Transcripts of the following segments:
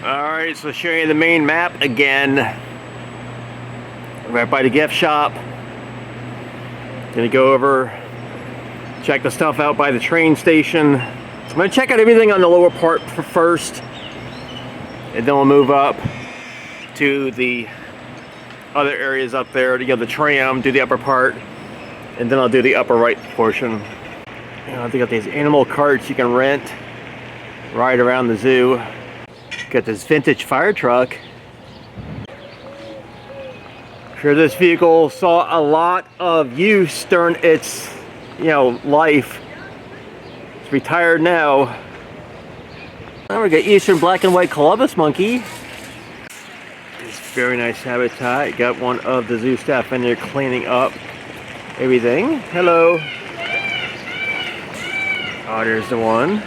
Alright, so showing you the main map again. Right by the gift shop. Gonna go over, check the stuff out by the train station. I'm gonna check out everything on the lower part first, and then we'll move up to the other areas up there to get the tram, do the upper part, and then I'll do the upper right portion. You know, they got these animal carts you can rent, ride around the zoo. Got this vintage fire truck. Sure, this vehicle saw a lot of use during its, life. It's retired now. Now we got Eastern black and white Columbus monkey. This very nice habitat. Got one of the zoo staff in there cleaning up everything. Hello. Oh, there's the one.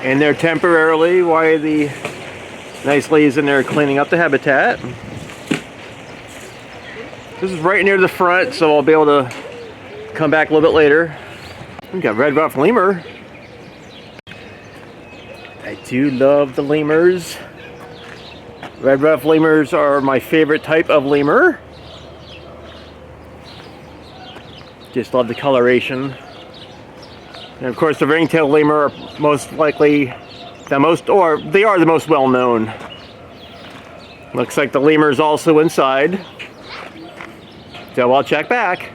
In there temporarily while the nice lady's in there cleaning up the habitat. This is right near the front, so I'll be able to come back a little bit later. We got red ruff lemur. I do love the lemurs. Red ruff lemurs are my favorite type of lemur. Just love the coloration. And of course the ring-tailed lemur are most likely they are the most well-known. Looks like the lemur's also inside. So I'll check back.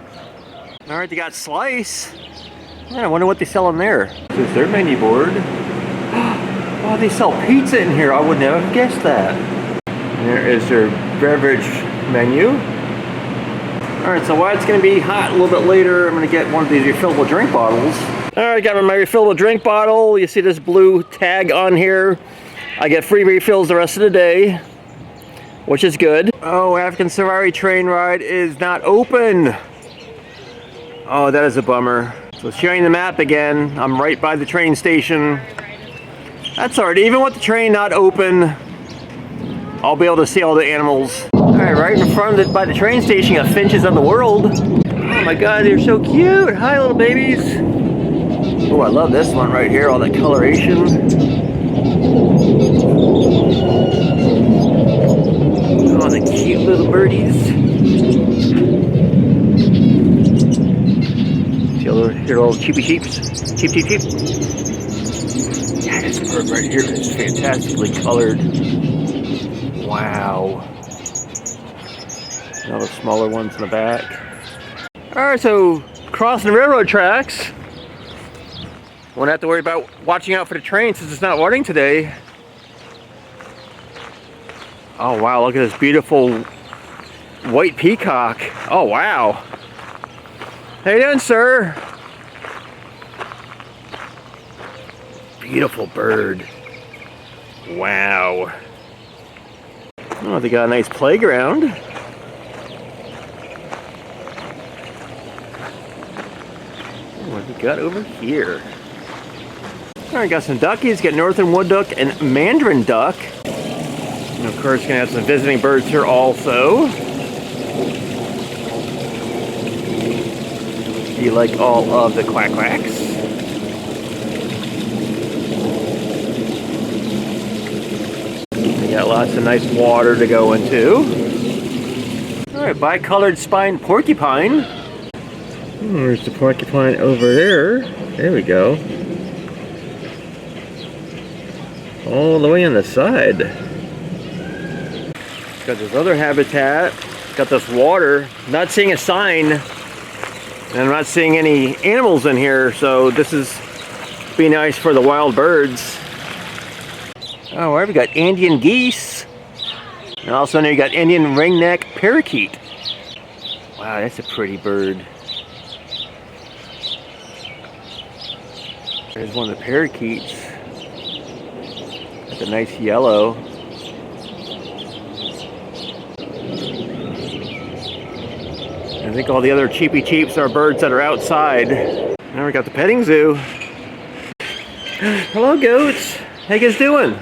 Alright, they got slice. Man, I wonder what they sell in there. This is their menu board. Oh, they sell pizza in here. I would never have guessed that. And there is their beverage menu. Alright, so while it's going to be hot a little bit later, I'm going to get one of these refillable drink bottles. Alright, got my refillable drink bottle. You see this blue tag on here. I get free refills the rest of the day, which is good. Oh, African Safari train ride is not open. Oh, that is a bummer. So showing the map again. I'm right by the train station. That's alright, even with the train not open, I'll be able to see all the animals. Alright, right in front of by the train station, you got finches of the world. Oh my god, they're so cute. Hi, little babies. Oh, I love this one right here, all that coloration. Oh, the cute little birdies. See all the little cheepy cheeps? Cheep, cheep, cheep. Yeah, this bird right here is fantastically colored. Wow. All the smaller ones in the back. Alright, so crossing the railroad tracks. Won't have to worry about watching out for the train since it's not running today. Oh wow, look at this beautiful white peacock. Oh wow. How you doing, sir? Beautiful bird. Wow. Oh, they got a nice playground. What have we got over here? Alright, got some duckies, got northern wood duck and mandarin duck. And of course, gonna have some visiting birds here also. You like all of the quack quacks. We got lots of nice water to go into. Alright, bicolored spined porcupine. There's the porcupine over there. There we go. All the way on the side. Got this other habitat. Got this water. Not seeing a sign. And I'm not seeing any animals in here, so this is be nice for the wild birds. Oh, where have we got Indian geese? And also now you got Indian ringneck parakeet. Wow, that's a pretty bird. There's one of the parakeets. It's a nice yellow. I think all the other cheepy cheeps are birds that are outside. Now we got the petting zoo. Hello, goats. How you guys doing?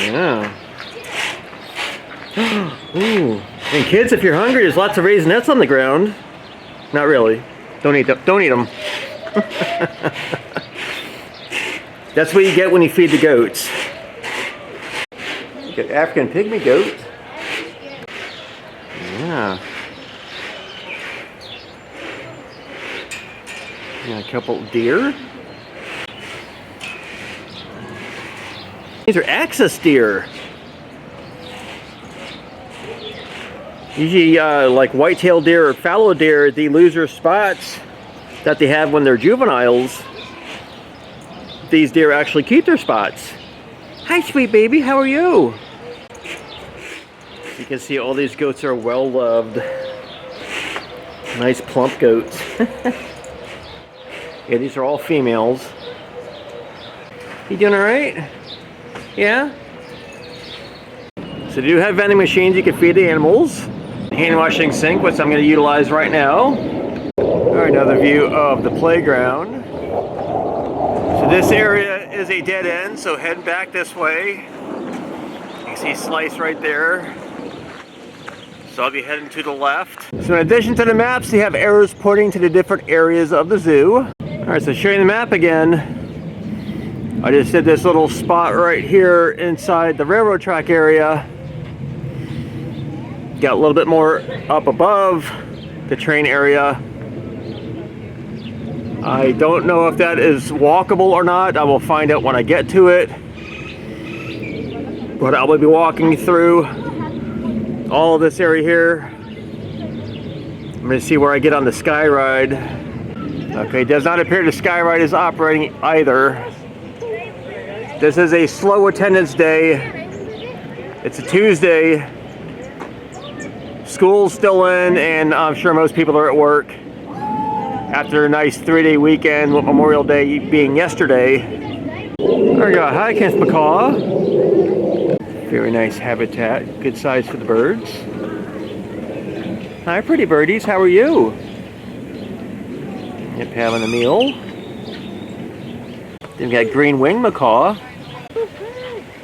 Yeah. Ooh. And kids, if you're hungry, there's lots of raisinets on the ground. Not really. Don't eat them. Don't eat them. That's what you get when you feed the goats. You got African pygmy goat. Yeah. And a couple deer. These are axis deer. Usually, like white-tailed deer or fallow deer, they lose their spots that they have when they're juveniles. These deer actually keep their spots. Hi, sweet baby, how are you? You can see all these goats are well loved. Nice plump goats. Yeah, these are all females. You doing all right? Yeah? So they do have vending machines you can feed the animals. Hand washing sink, which I'm going to utilize right now. Alright, another view of the playground. So this area is a dead end, so head back this way. You can see Slice right there. So I'll be heading to the left. So in addition to the maps, they have arrows pointing to the different areas of the zoo. Alright, so showing the map again. I just did this little spot right here inside the railroad track area. Got a little bit more up above the train area. I don't know if that is walkable or not. I will find out when I get to it. But I will be walking through all of this area here. I'm going to see where I get on the sky ride. Okay, it does not appear the sky ride is operating either. This is a slow attendance day. It's a Tuesday. School's still in, and I'm sure most people are at work after a nice 3-day weekend with Memorial Day being yesterday. There we go, hi Kenneth Macaw. Very nice habitat, good size for the birds. Hi pretty birdies, how are you? Yep, having a meal. Then we got green wing macaw.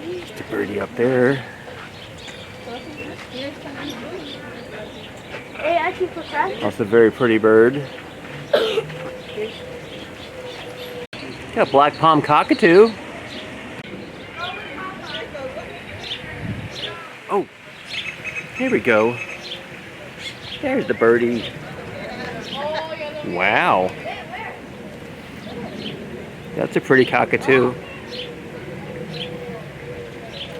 Just a birdie up there. Also a very pretty bird. Got black palm cockatoo. Oh, here we go. There's the birdie. Wow. That's a pretty cockatoo.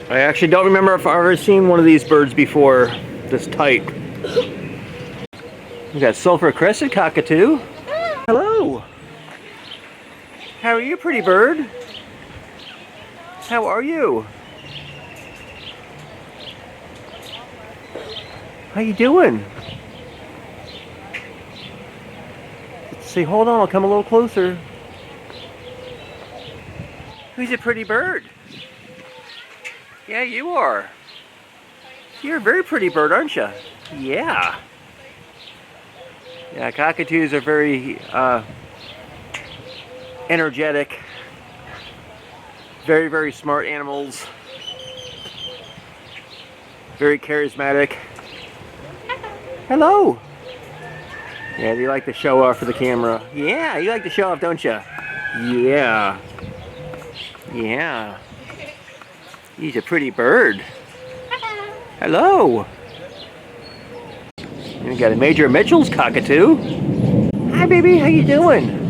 I actually don't remember if I've ever seen one of these birds before, this type. We got sulfur crested cockatoo. Hello. How are you, pretty bird? How are you? How you doing? Let's see, hold on, I'll come a little closer. Who's a pretty bird? Yeah, you are. You're a very pretty bird, aren't you? Yeah. Yeah, cockatoos are very energetic, very, very smart animals, very charismatic. Hello. Yeah, you like to show off for the camera. Yeah, you like to show off, don't you? Yeah. Yeah. He's a pretty bird. Hello. We got a Major Mitchell's cockatoo. Hi baby, how you doing?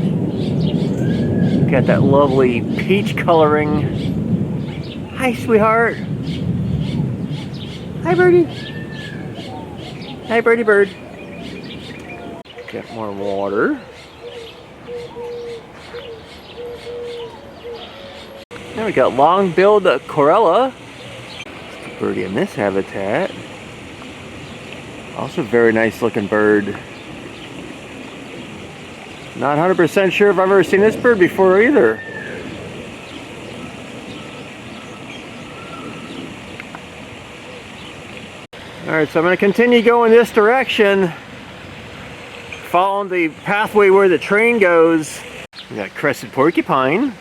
Got that lovely peach coloring. Hi sweetheart. Hi birdie. Hi birdie bird. Got more water. Now we got long-billed corella. Just a birdie in this habitat. Also a very nice looking bird. Not 100% sure if I've ever seen this bird before either. Alright, so I'm going to continue going this direction. Following the pathway where the train goes. We got crested porcupine.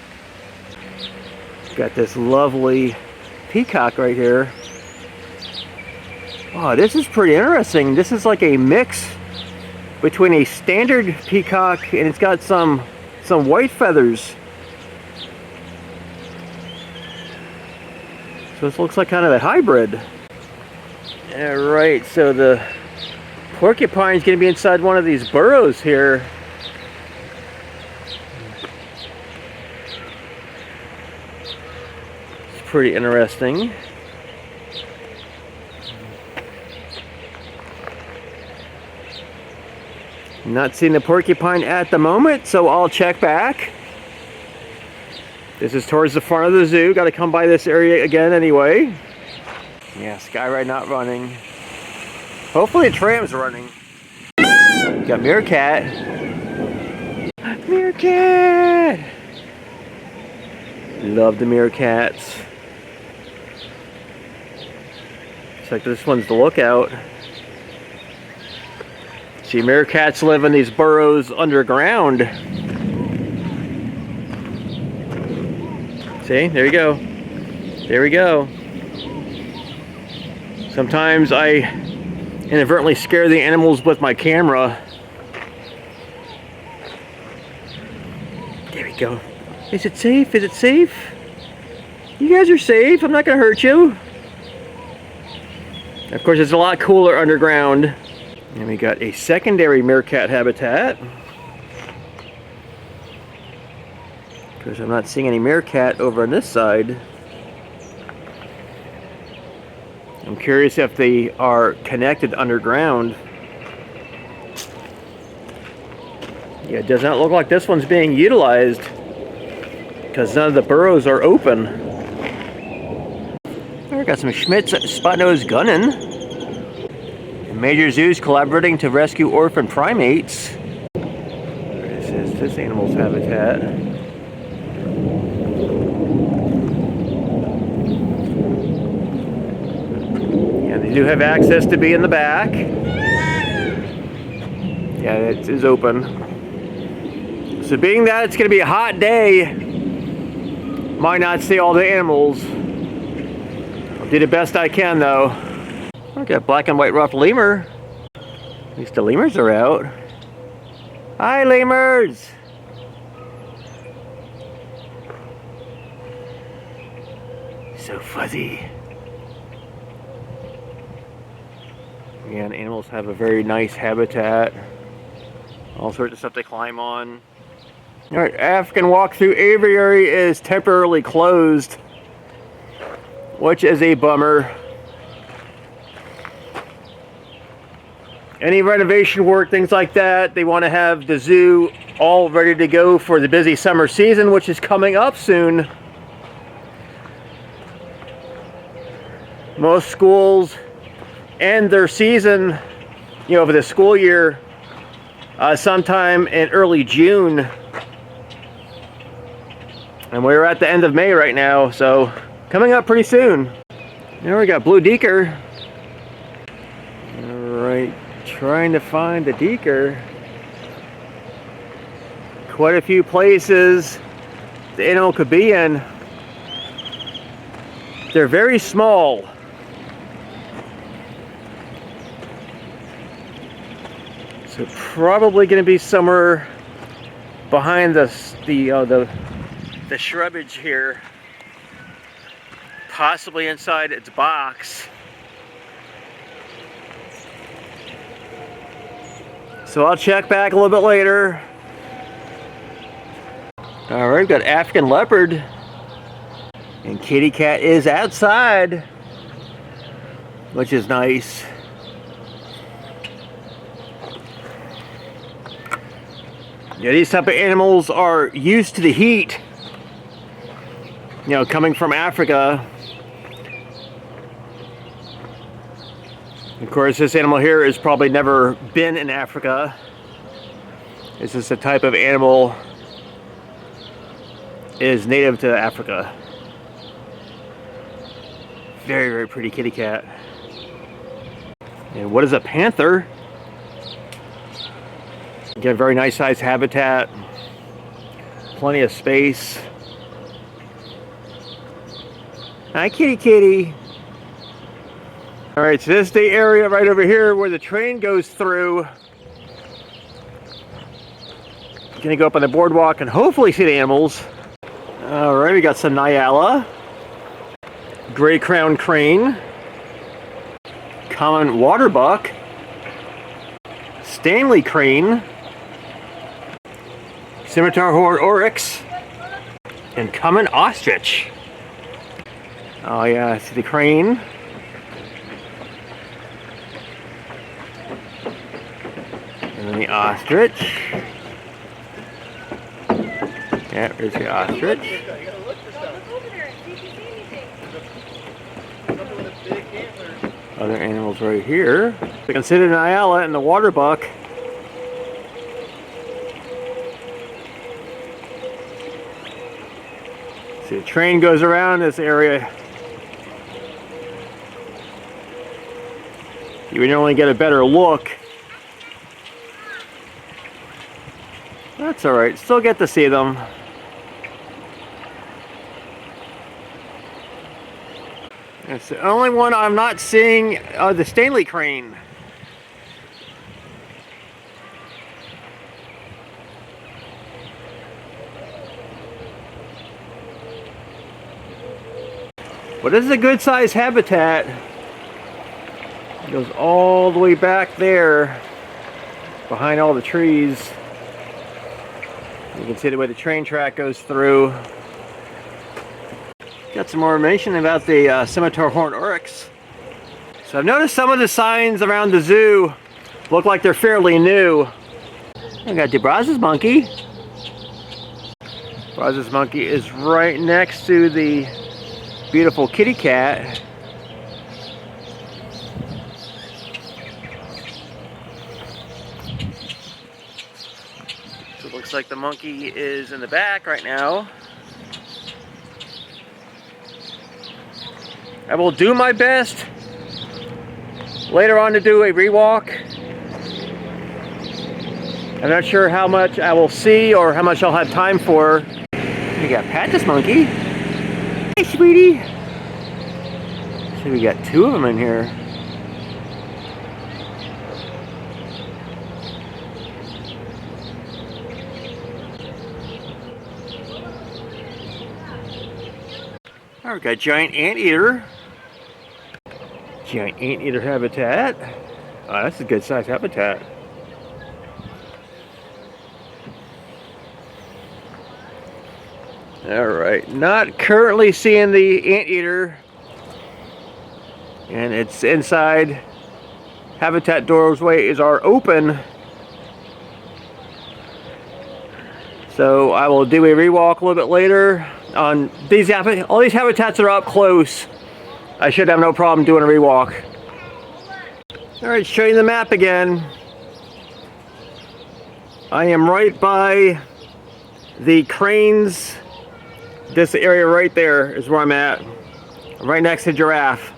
Got this lovely peacock right here. Oh, this is pretty interesting. This is like a mix between a standard peacock and it's got some white feathers. So this looks like kind of a hybrid. Alright, so the porcupine's going to be inside one of these burrows here. It's pretty interesting. Not seeing the porcupine at the moment, so I'll check back. This is towards the front of the zoo. Got to come by this area again anyway. Yeah, skyride not running. Hopefully the tram's running. Got meerkat. Meerkat! Love the meerkats. Looks like this one's the lookout. See, meerkats live in these burrows underground. See, there you go. There we go. Sometimes I inadvertently scare the animals with my camera. There we go. Is it safe? Is it safe? You guys are safe. I'm not going to hurt you. Of course, it's a lot cooler underground. And we got a secondary meerkat habitat. Because I'm not seeing any meerkat over on this side. I'm curious if they are connected underground. Yeah, it does not look like this one's being utilized because none of the burrows are open. We got some Schmidt's spot-nosed gunnin'. Major zoos collaborating to rescue orphan primates. This is this animal's habitat. Yeah, they do have access to be in the back. Yeah, it is open. So being that it's going to be a hot day, might not see all the animals. I'll do the best I can though. I got black and white ruffed lemur. At least the lemurs are out. Hi, lemurs! So fuzzy. Yeah, and animals have a very nice habitat. All sorts of stuff to climb on. Alright, African walk-through aviary is temporarily closed, which is a bummer. Any renovation work, things like that, they want to have the zoo all ready to go for the busy summer season, which is coming up soon. Most schools end their season, you know, for the school year sometime in early June. And we're at the end of May right now, so coming up pretty soon. There we got blue deer. Alright. Trying to find the deer. Quite a few places the animal could be in. They're very small. So probably going to be somewhere behind the shrubbage here. Possibly inside its box. So I'll check back a little bit later. Alright, we've got African leopard. And kitty cat is outside, which is nice. Yeah, these type of animals are used to the heat. You know, coming from Africa. Of course, this animal here has probably never been in Africa. This is a type of animal is native to Africa. Very, very pretty kitty cat. And what is a panther? Again, very nice sized habitat. Plenty of space. Hi, kitty kitty. Alright, so this is the area right over here where the train goes through. Gonna go up on the boardwalk and hopefully see the animals. Alright, we got some Nyala, gray crowned crane, common waterbuck, Stanley crane, scimitar horned oryx, and common ostrich. Oh yeah, I see the crane. And then the ostrich. Yeah, there's the ostrich. Other animals right here. We can see the Nyala and the waterbuck. See, the train goes around this area. You would only get a better look. That's alright, still get to see them. It's the only one I'm not seeing, the Stanley crane. But this is a good sized habitat. It goes all the way back there, behind all the trees. You can see the way the train track goes through. Got some more information about the scimitar horned oryx. So I've noticed some of the signs around the zoo look like they're fairly new. I got the Brazos monkey. Brazos monkey is right next to the beautiful kitty cat. So it looks like the monkey is in the back right now. I will do my best later on to do a rewalk. I'm not sure how much I will see or how much I'll have time for. We got pat this monkey. Hey, sweetie. See, we got two of them in here. Alright, we got giant anteater. Giant anteater habitat. Oh, that's a good size habitat. Alright, not currently seeing the anteater. And it's inside. Habitat doorways are open. So I will do a rewalk a little bit later. On these all these habitats that are up close, I should have no problem doing a rewalk. Alright, show you the map again. I am right by the cranes. This area right there is where I'm at. Right next to giraffe.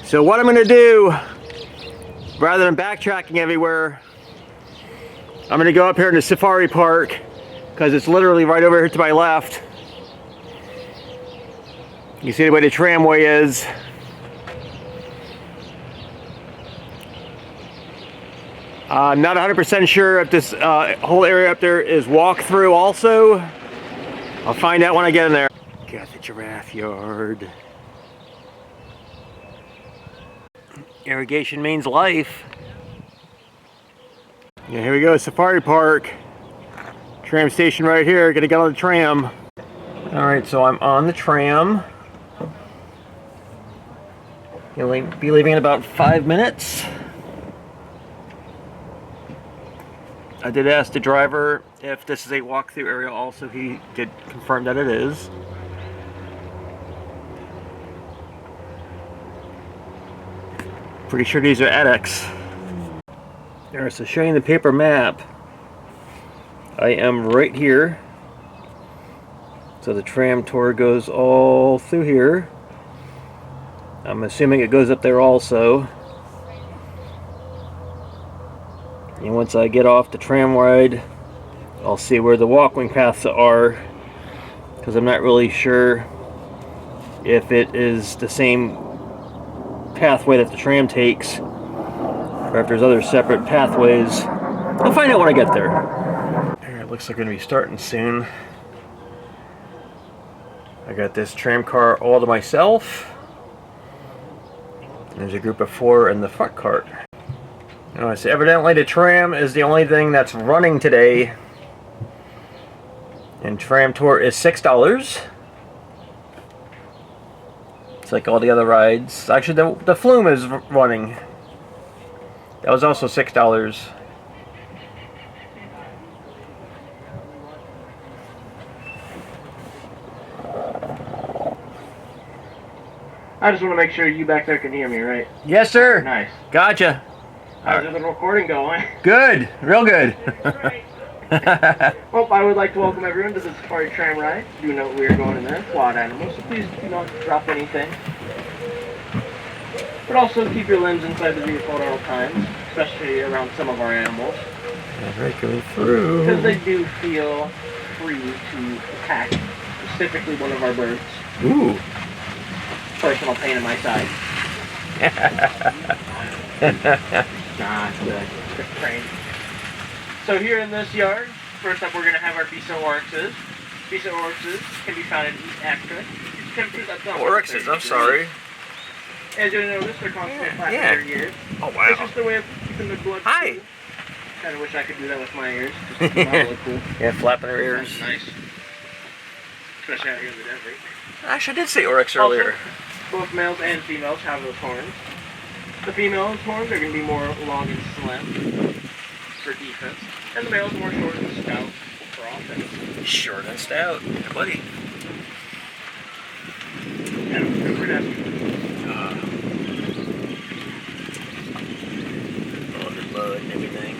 So what I'm going to do, rather than backtracking everywhere, I'm going to go up here in the safari park because it's literally right over here to my left. You see the way the tramway is. I'm not 100% sure if this whole area up there is walk-through also. I'll find out when I get in there. Got the giraffe yard. Irrigation means life. Yeah, here we go, safari park. Tram station right here, gonna get on the tram. Alright, so I'm on the tram. You'll be leaving in about 5 minutes. I did ask the driver if this is a walk-through area also. He did confirm that it is. Pretty sure these are attics. Alright, so showing the paper map. I am right here. So the tram tour goes all through here. I'm assuming it goes up there also. And once I get off the tram ride, I'll see where the walkway paths are, because I'm not really sure if it is the same pathway that the tram takes. or if there's other separate pathways. I'll find out when I get there. Alright, it looks like we're going to be starting soon. I got this tram car all to myself. There's a group of 4 in the front cart. Oh, so evidently the tram is the only thing that's running today. And tram tour is $6. It's like all the other rides. Actually, the flume is running. That was also $6. I just want to make sure you back there can hear me, right? Yes, sir. Nice. Gotcha. How's the recording going? Good. Real good. Well, I would like to welcome everyone to the Safari Tram ride. Do note we are going in there, wild animals, so please do not drop anything. But also keep your limbs inside the vehicle at all times, especially around some of our animals. Right, going through. Because they do feel free to attack, specifically one of our birds. Ooh. Personal pain in my side. Nah, it's good. Train. So here in this yard, first up we're going to have our Fischer oryxes. Fischer oryxes can be found in East Africa. Oryxes, I'm sorry. As you'll notice, they're constantly flapping their ears. Oh, wow. It's just a way of keeping the blood Hi. cool. Kind of wish I could do that with my ears. Just to not look cool. Yeah, flapping their ears. That's nice. Especially out here in the desert. Actually, I did say oryx earlier. Also, both males and females have those horns. The female's horns are going to be more long and slim for defense, and the male's more short and stout for offense. Short and stout. Yeah, buddy. Yeah, good for that. All the mud and everything.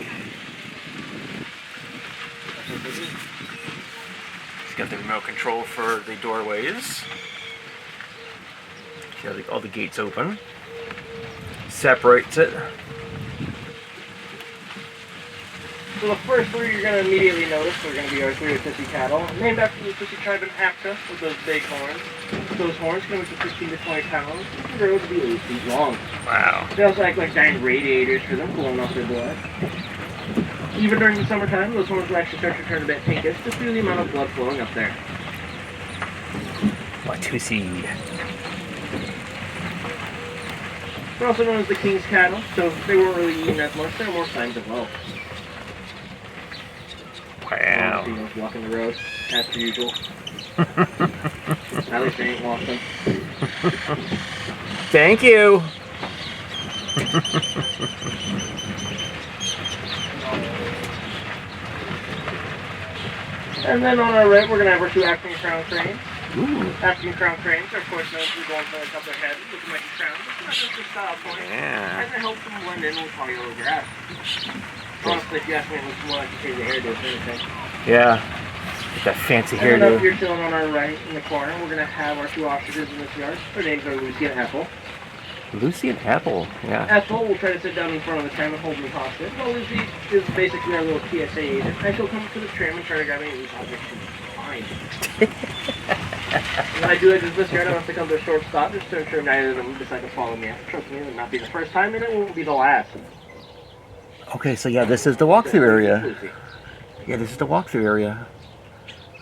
He's got the remote control for the doorways. See all the gates open. Separates it. So the first 3 you're going to immediately notice are going to be our 3 Fischer cattle, named after the Fischer tribe in Africa with those big horns. Those horns can weigh 15 to 20 pounds and grow to be 8 feet long. Wow. They also act like giant radiators for them, blowing off their blood. Even during the summertime, those horns will actually start to turn a bit pinkish just due to the amount of blood flowing up there. Watusi. They're also known as the king's cattle, so they weren't really eaten as much. There are more signs of wealth. Wow. Females walking the road, as per usual. At least they ain't walking. Thank you. And then on our right, we're going to have our 2 African crown cranes. Ooh. African crown cranes are, of course, known for going for a couple of heads, looking like a crown. It's not just a style point. Yeah. As it helps them blend in with all yellow grass. Honestly, if you ask me, it looks more like a crazy hairdo than anything. Yeah. With that fancy And then up hairdo. here, chilling on our right in the corner, we're going to have our 2 ostriches in this yard. Their names are Lucy and Ethel. Lucy and Apple. Yeah. Ethel will try to sit down in front of the tram and hold me hostage, while Lucy is basically our little TSA agent. And she'll come up to the tram and try to grab any loose objects from behind. When I do it in this yard, I have to come to a short stop just to ensure neither of them decide to follow me. Trust me, it will not be the first time, and it won't be the last. Okay, so yeah, this is the walkthrough area. Yeah, this is the walkthrough area.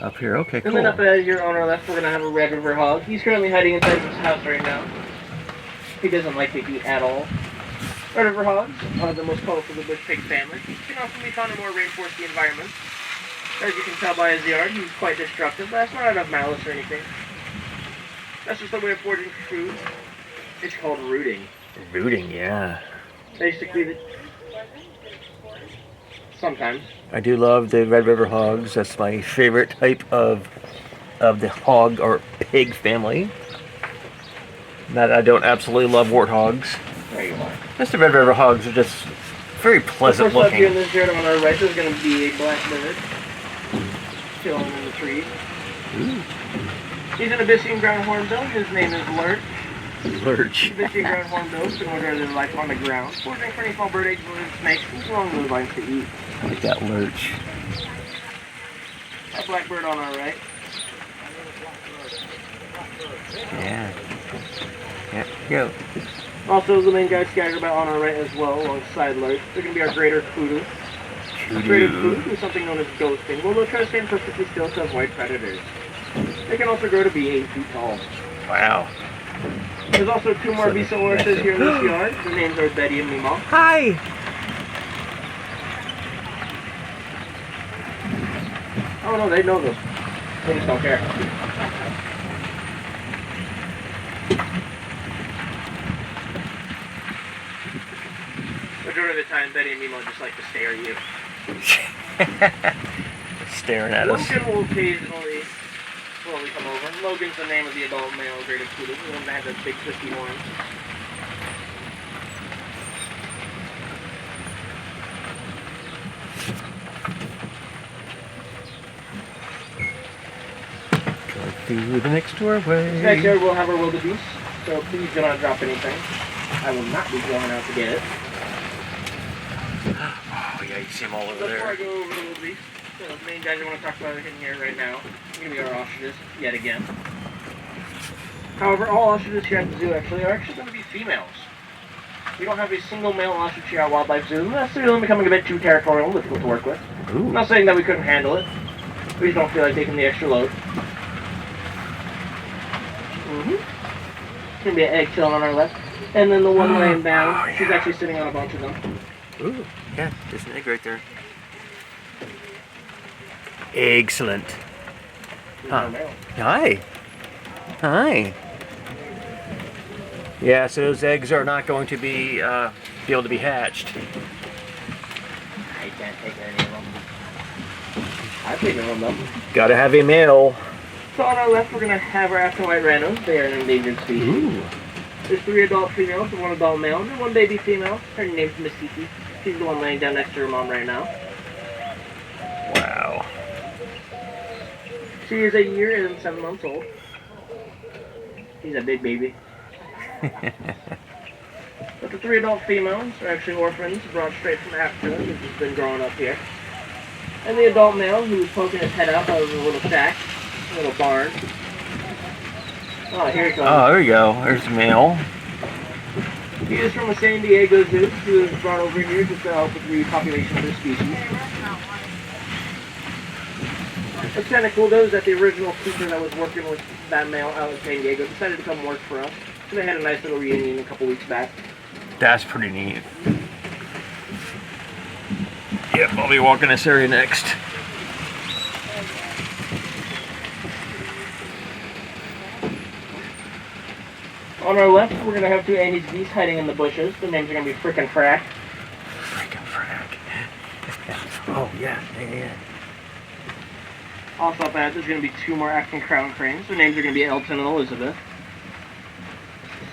Up here, okay, cool. And then up ahead here on our left, we're going to have a red river hog. He's currently hiding inside his house right now. He doesn't like to eat at all. Red river hogs, one of the most colorful of the bush pig family, can often be found in more rainforesty environments. As you can tell by his yard, he's quite destructive, but that's not out of malice or anything. That's just a way of foraging for food. It's called rooting. Rooting, yeah. Basically, sometimes. I do love the Red River hogs. That's my favorite type of the hog or pig family. Not that I don't absolutely love warthogs. There you are. Just the Red River hogs are just very pleasant Of course, up here in looking. this yard on our right, there's going to be a black bird chilling in the trees. Ooh. He's an Abyssinian ground hornbill. His name is Lurch. Lurch. Abyssinian ground hornbills can order their life on the ground, foraging for any small bird eggs, lizards, snakes, and along those lines to eat. I like that lurch. A black bird on our right. Yeah. Yeah, go. Also, the main guys scattered about on our right as well, alongside large. They're going to be our greater kudu. Greater kudu is something known as ghosting. Well, they'll try to stand perfectly still to avoid predators. They can also grow to be 8 feet tall. Wow. There's also 2 more Visa oriches here in this yard. Their names are Betty and Mima. Hi! Oh no, they know them. They just don't care. Majority of the time, Betty and Mima just like to stare at you. Staring at us. Logan will occasionally slowly come over. Logan's the name of the adult male greater kudu, the one that has that big twisty horn. Through the next doorway. Next yard we'll have our wildebeest, so please do not drop anything. I will not be going out to get it. Oh yeah, you see them all over Before there. I go over the wildebeest, the main guys I want to talk about in here right now are going to be our ostriches, yet again. However, all ostriches here at the zoo are actually going to be females. We don't have a single male ostrich here at Wildlife Zoo. That's really becoming a bit too territorial and difficult to work with. Ooh. I'm not saying that we couldn't handle it. We just don't feel like taking the extra load. It's going to be an egg chilling on our left. And then the one laying down, she's actually sitting on a bunch of them. Ooh, yeah, there's an egg right there. Excellent. Huh. Hi. Hi. Yeah, so those eggs are not going to be able to be hatched. I can't take any of them. I've taken one of them. Gotta have a male. So on our left, we're going to have our African white rhinos. They are an endangered species. Ooh. There's 3 adult females and 1 adult male, and 1 baby female. Her name's Miss Kiki. She's the one laying down next to her mom right now. Wow. She is 1 year and 7 months old. She's a big baby. But the 3 adult females are actually orphans brought straight from Africa, who've just been growing up here. And the adult male, who's poking his head out of a little shack, a little barn. Oh, here he comes. Oh, there you go. There's the male. He is from a San Diego zoo. He was brought over here just to help with the population of the species. What's kind of cool though is that the original keeper that was working with that male out in San Diego decided to come work for us. So they had a nice little reunion a couple weeks back. That's pretty neat. Yep, I'll be walking this area next. On our left, we're going to have 2 Andes geese hiding in the bushes. The names are going to be Frickin' Frack. Frickin' frack. Oh, yeah. Also up ahead, there's going to be 2 more African crown cranes. Their names are going to be Elton and Elizabeth.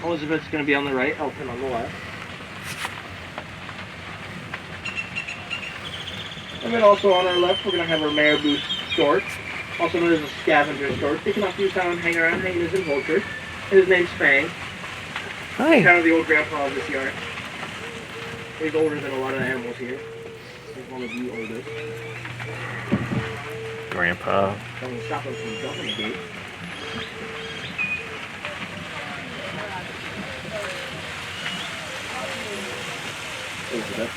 Elizabeth's going to be on the right, Elton on the left. And then also on our left, we're going to have our marabou stork, also known as a scavenger stork. They can also be found hanging around hyenas and vultures. His name's Fang. Hi. He's kind of the old grandpa of this yard. He's older than a lot of the animals here. He's one of the oldest. Grandpa. Don't stop him from jumping the gate. Elizabeth.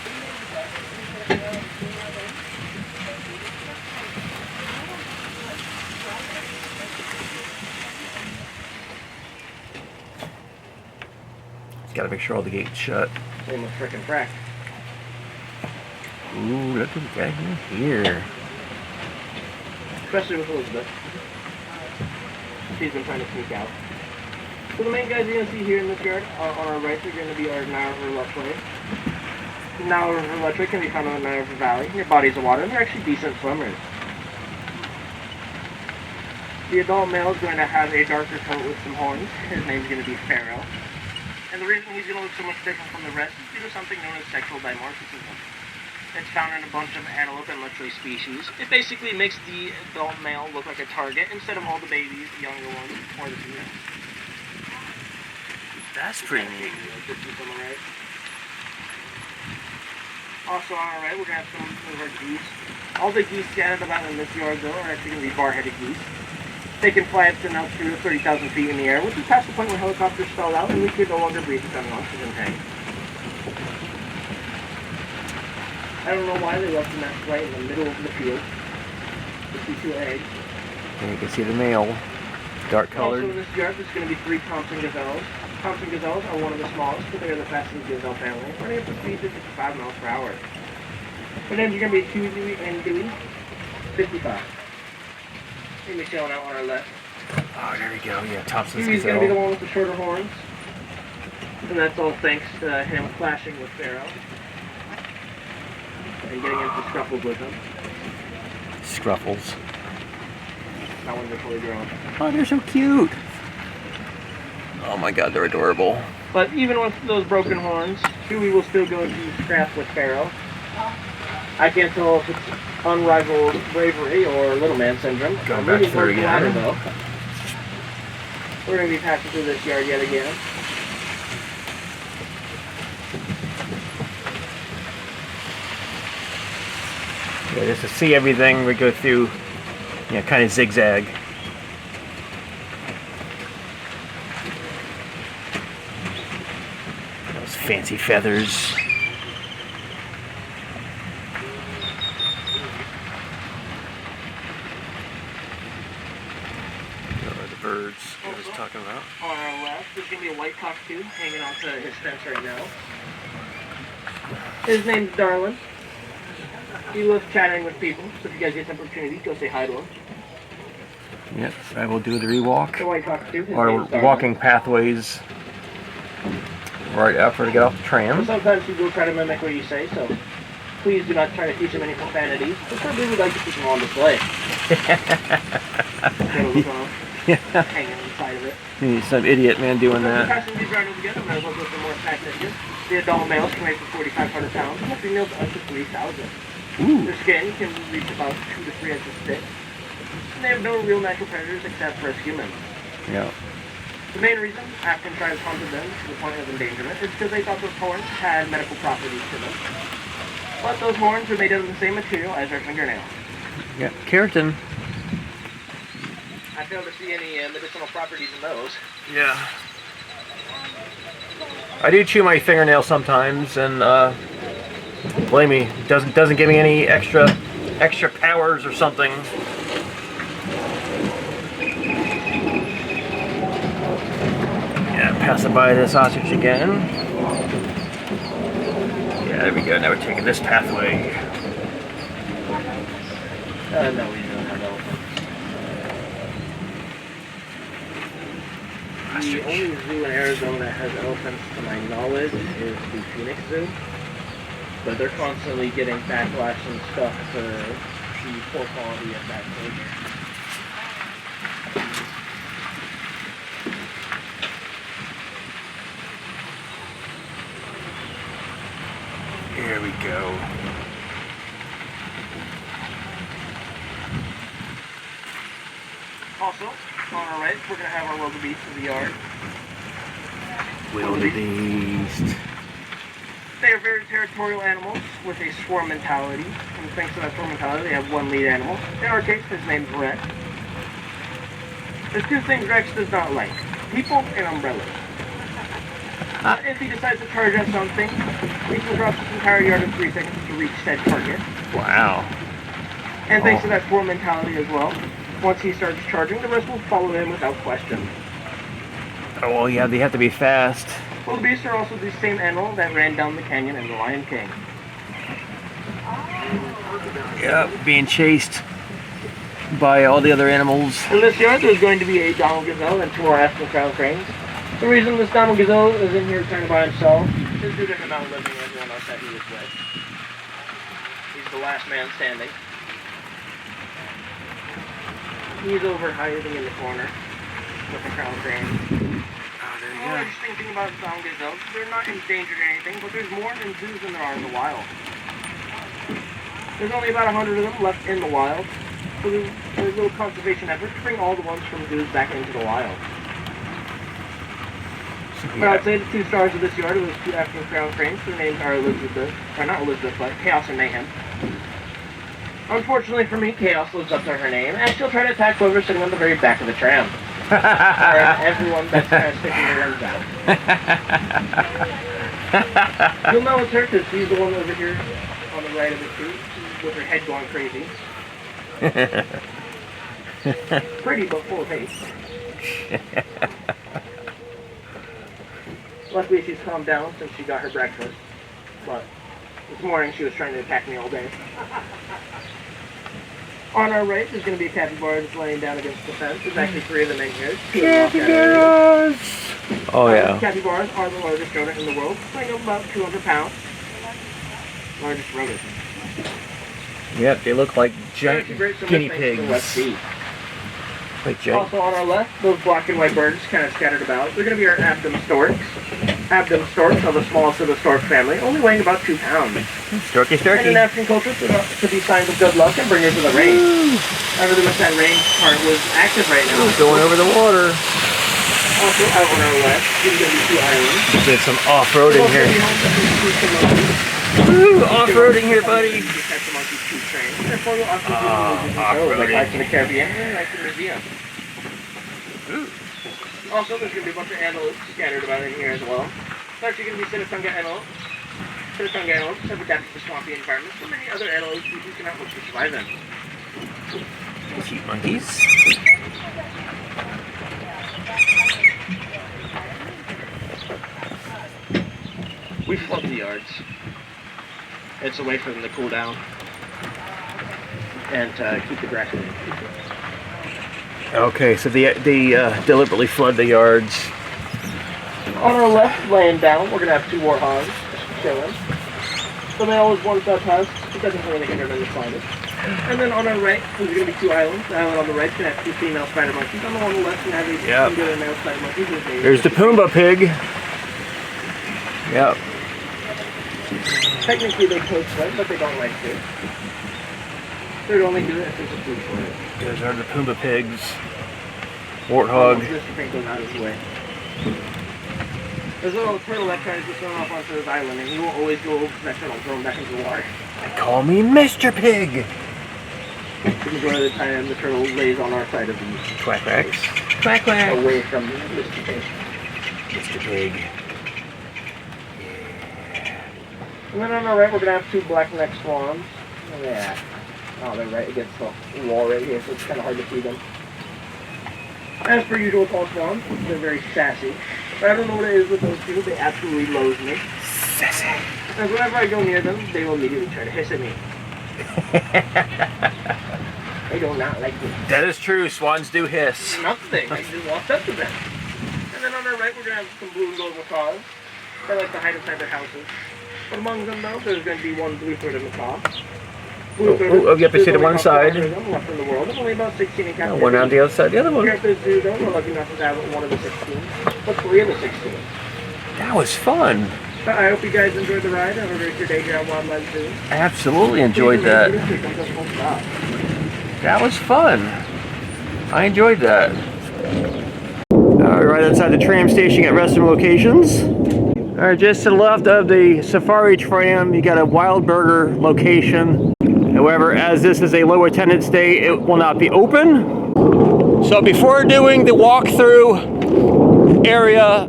Gotta make sure all the gates shut. Same with Frickin' Frack. Ooh, look at that in here. Especially with Elizabeth. She's been trying to sneak out. So the main guys you're going to see here in this yard on our right are going to be our Nile River Lutway. The Nile River Lutway can be found in the Nile River Valley, near bodies of water, and they're actually decent swimmers. The adult male is going to have a darker coat with some horns. His name's going to be Pharaoh. And the reason he's going to look so much different from the rest is due to something known as sexual dimorphism. It's found in a bunch of antelope and lutway species. It basically makes the adult male look like a target instead of all the babies, the younger ones, or the females. That's pretty neat. Also on our right, we're going to have some of our geese. All the geese scattered about in this yard, though, are actually going to be bar-headed geese. They can fly up to an altitude of 30,000 feet in the air, which is past the point where helicopters stall out and we could no longer breathe without an oxygen tank. I don't know why they left the nest right in the middle of the field. You see 2 eggs. And you can see the male, dark colored. Also in this yard, there's going to be 3 Thompson gazelles. Thompson gazelles are one of the smallest, but they are the fastest gazelle family, running up to speeds of 55 miles per hour. But then you're going to be Huey and Dewey, 55. He'll be showing out on our left. Oh, there we go. Yeah, Thompson's Huey's going to be the gazelle. one with the shorter horns. And that's all thanks to him clashing with Pharaoh. And getting into scruffles with him. Scruffles. That one's fully grown. Oh, they're so cute. Oh my god, they're adorable. But even with those broken horns, Huey will still go to scrap with Pharaoh. I can't tell if it's unrivaled bravery or little man syndrome. Going back through again. Though. We're going to be passing through this yard yet again. Yeah, just to see everything, we go through, kind of zigzag. Those fancy feathers. The birds I was talking about. On our left, there's going to be a white cockatoo hanging off his fence right now. His name's Darlin. He loves chatting with people, so if you guys get an opportunity, go say hi to him. Yep, I will do the rewalk. The white cockatoo, his Or name's Darlin. walking pathways right after to get off the But tram. sometimes he will try to mimic what you say, so please do not try to teach him any profanity. Preferably we'd like to keep him on display. Hanging inside of it. He's some idiot man doing that. Passing these rhinos together, might as well go for more facts at you. The adult males can weigh from 4,500 pounds, and the females up to 3,000. Ooh. Their skin can reach about 2 to 3 inches thick. And they have no real natural predators except for us humans. Yeah. The main reason African tribes hunted them to the point of endangerment is because they thought those horns had medical properties to them. But those horns are made out of the same material as our fingernails. Yeah, keratin. I fail to see any medicinal properties in those. Yeah. I do chew my fingernails sometimes, and believe me, doesn't give me any extra powers or something. Yeah, passing by this ostrich again. Yeah, there we go. Now we're taking this pathway. No, we don't have elephants. The only zoo in Arizona that has elephants, to my knowledge, is the Phoenix Zoo. But they're constantly getting backlash and stuff for the poor quality of that food. Here we go. Also, on our right, we're going to have our wildebeest in the yard. Wildebeest. They are very territorial animals with a swarm mentality. And thanks to that swarm mentality, they have one lead animal. In our case, his name's Rex. There's 2 things Rex does not like. People and umbrellas. If he decides to charge at something, he can drop his entire yard in 3 seconds to reach said target. Wow. And thanks to that swarm mentality as well, once he starts charging, the rest will follow him without question. Oh, well, yeah, they have to be fast. Wildebeests are also the same animal that ran down the canyon in The Lion King. Yep, being chased by all the other animals. In this yard, there's going to be a Donald gazelle and 2 more African crown cranes. The reason this Donald gazelle is in here kind of by himself is due to him outliving everyone else that he was with. He's the last man standing. He's over hiding in the corner with the crown crane. The only interesting thing about Donald gazelles, they're not endangered or anything, but there's more in zoos than there are in the wild. There's only about 100 of them left in the wild, so there's a little conservation effort to bring all the ones from zoos back into the wild. But I'd say the 2 stars of this yard are those 2 African crown cranes. Their names are Elizabeth, or not Elizabeth, but Chaos and Mayhem. Unfortunately for me, Chaos lives up to her name, and she'll try to attack whoever's sitting on the very back of the tram. And everyone that's kind of sticking their guns out. You'll know it's her because she's the one over here on the right of the street, with her head going crazy. Pretty, but full of hate. Luckily, she's calmed down since she got her breakfast. But this morning, she was trying to attack me all day. On our right, there's going to be a capybara that's laying down against the fence. There's actually 3 of them in here. Capybaras! Oh, yeah. Capybaras are the largest rodent in the world, weighing about 200 pounds. Largest rodent. Yep, they look like giant guinea pigs. Like also on our left, those black and white birds kind of scattered about. They're going to be our Abdom storks. Abdom storks are the smallest of the stork family, only weighing about 2 pounds. Storky, storky. And in African culture, to be signs of good luck and bringers of the rain. However, the that rain part was active right now. Ooh, going over the water. Also out on our left, there's going to be 2 islands. Did some off-roading here. Woo, off-roading here, buddy. Off-roading. Like in the Caribbean and like in the museum. Also, there's going to be a bunch of antelopes scattered about in here as well. It's actually going to be Sittatunga antelope. Sittatunga antelopes have adapted to swampy environments, but many other antelope species cannot hope to survive them. Cute monkeys. We flood the yards. It's a way for them to cool down and keep the grass clean. Okay, so they deliberately flood the yards. On our left, laying down, we're going to have 2 warthogs chilling. The male is 1 subhouse. It doesn't really hinder them in the slightest. And then on our right, there's going to be 2 islands. The island on the right is going to have 2 female spider monkeys. On the one on the left, we're going to have 2 other male spider monkeys. There's the Pumbaa pig. Yep. Technically they could swim, but they don't like to. They would only do it if there's a food for it. Those are the Pumbaa pigs. Warthog. Mr. Pink goes out of his way. There's a little turtle that tries to swim off onto this island, and he will always go over to that turtle and throw him back into the water. They call me Mr. Pig. The majority of the time, the turtle lays on our side of the Quack quacks. Quack quack. Away from Mr. Pig. Mr. Pig. And then on our right, we're going to have 2 black-neck swans. Oh, yeah. Oh, they're right against the wall right here, so it's kind of hard to see them. As per usual, tall swans, they're very sassy. But I don't know what it is with those 2. They absolutely loathe me. Sassy. And whenever I go near them, they will immediately try to hiss at me. They do not like me. That is true. Swans do hiss. Nothing. I just walked up to them. And then on our right, we're going to have some blue and gold macaws. They like to hide inside their houses. But among them, though, there's going to be 1 blue-throated macaw. Oh, you have to see the one side. Left in the world. There's only about 16 in captivity. One on the other side, the other one. Here at the zoo, though, we're lucky enough to have 1 of the 16. But 3 of the 16. That was fun. I hope you guys enjoyed the ride and enjoyed your day here at Wildlife Zoo. I absolutely enjoyed that. That was fun. I enjoyed that. Right outside the tram station at restroom locations. Alright, just to the left of the safari tram, you got a Wild Burger location. However, as this is a low attendance day, it will not be open. So before doing the walkthrough area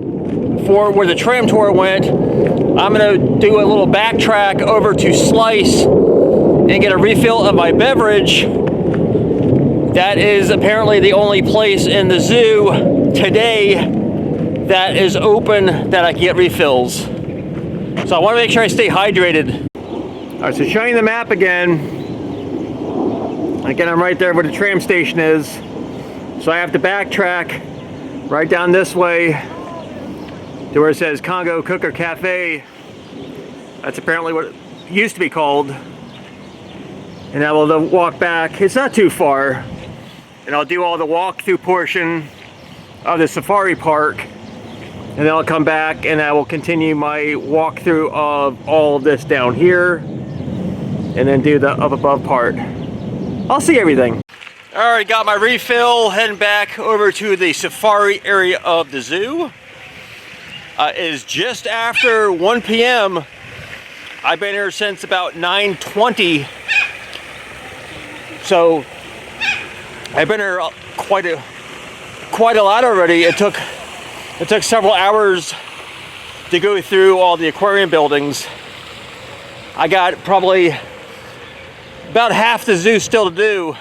for where the tram tour went, I'm going to do a little backtrack over to Slice and get a refill of my beverage. That is apparently the only place in the zoo today that is open that I can get refills. So I want to make sure I stay hydrated. Alright, so showing the map again. Again, I'm right there where the tram station is. So I have to backtrack right down this way to where it says Congo Cooker Cafe. That's apparently what it used to be called. And I will then walk back. It's not too far. And I'll do all the walkthrough portion of the safari park. And then I'll come back and I will continue my walkthrough of all of this down here. And then do the up above part. I'll see everything. Alright, got my refill. Heading back over to the safari area of the zoo. It is just after 1 p.m. I've been here since about 9:20. So I've been here quite a lot already. It took several hours to go through all the aquarium buildings. I got probably about half the zoo still to do,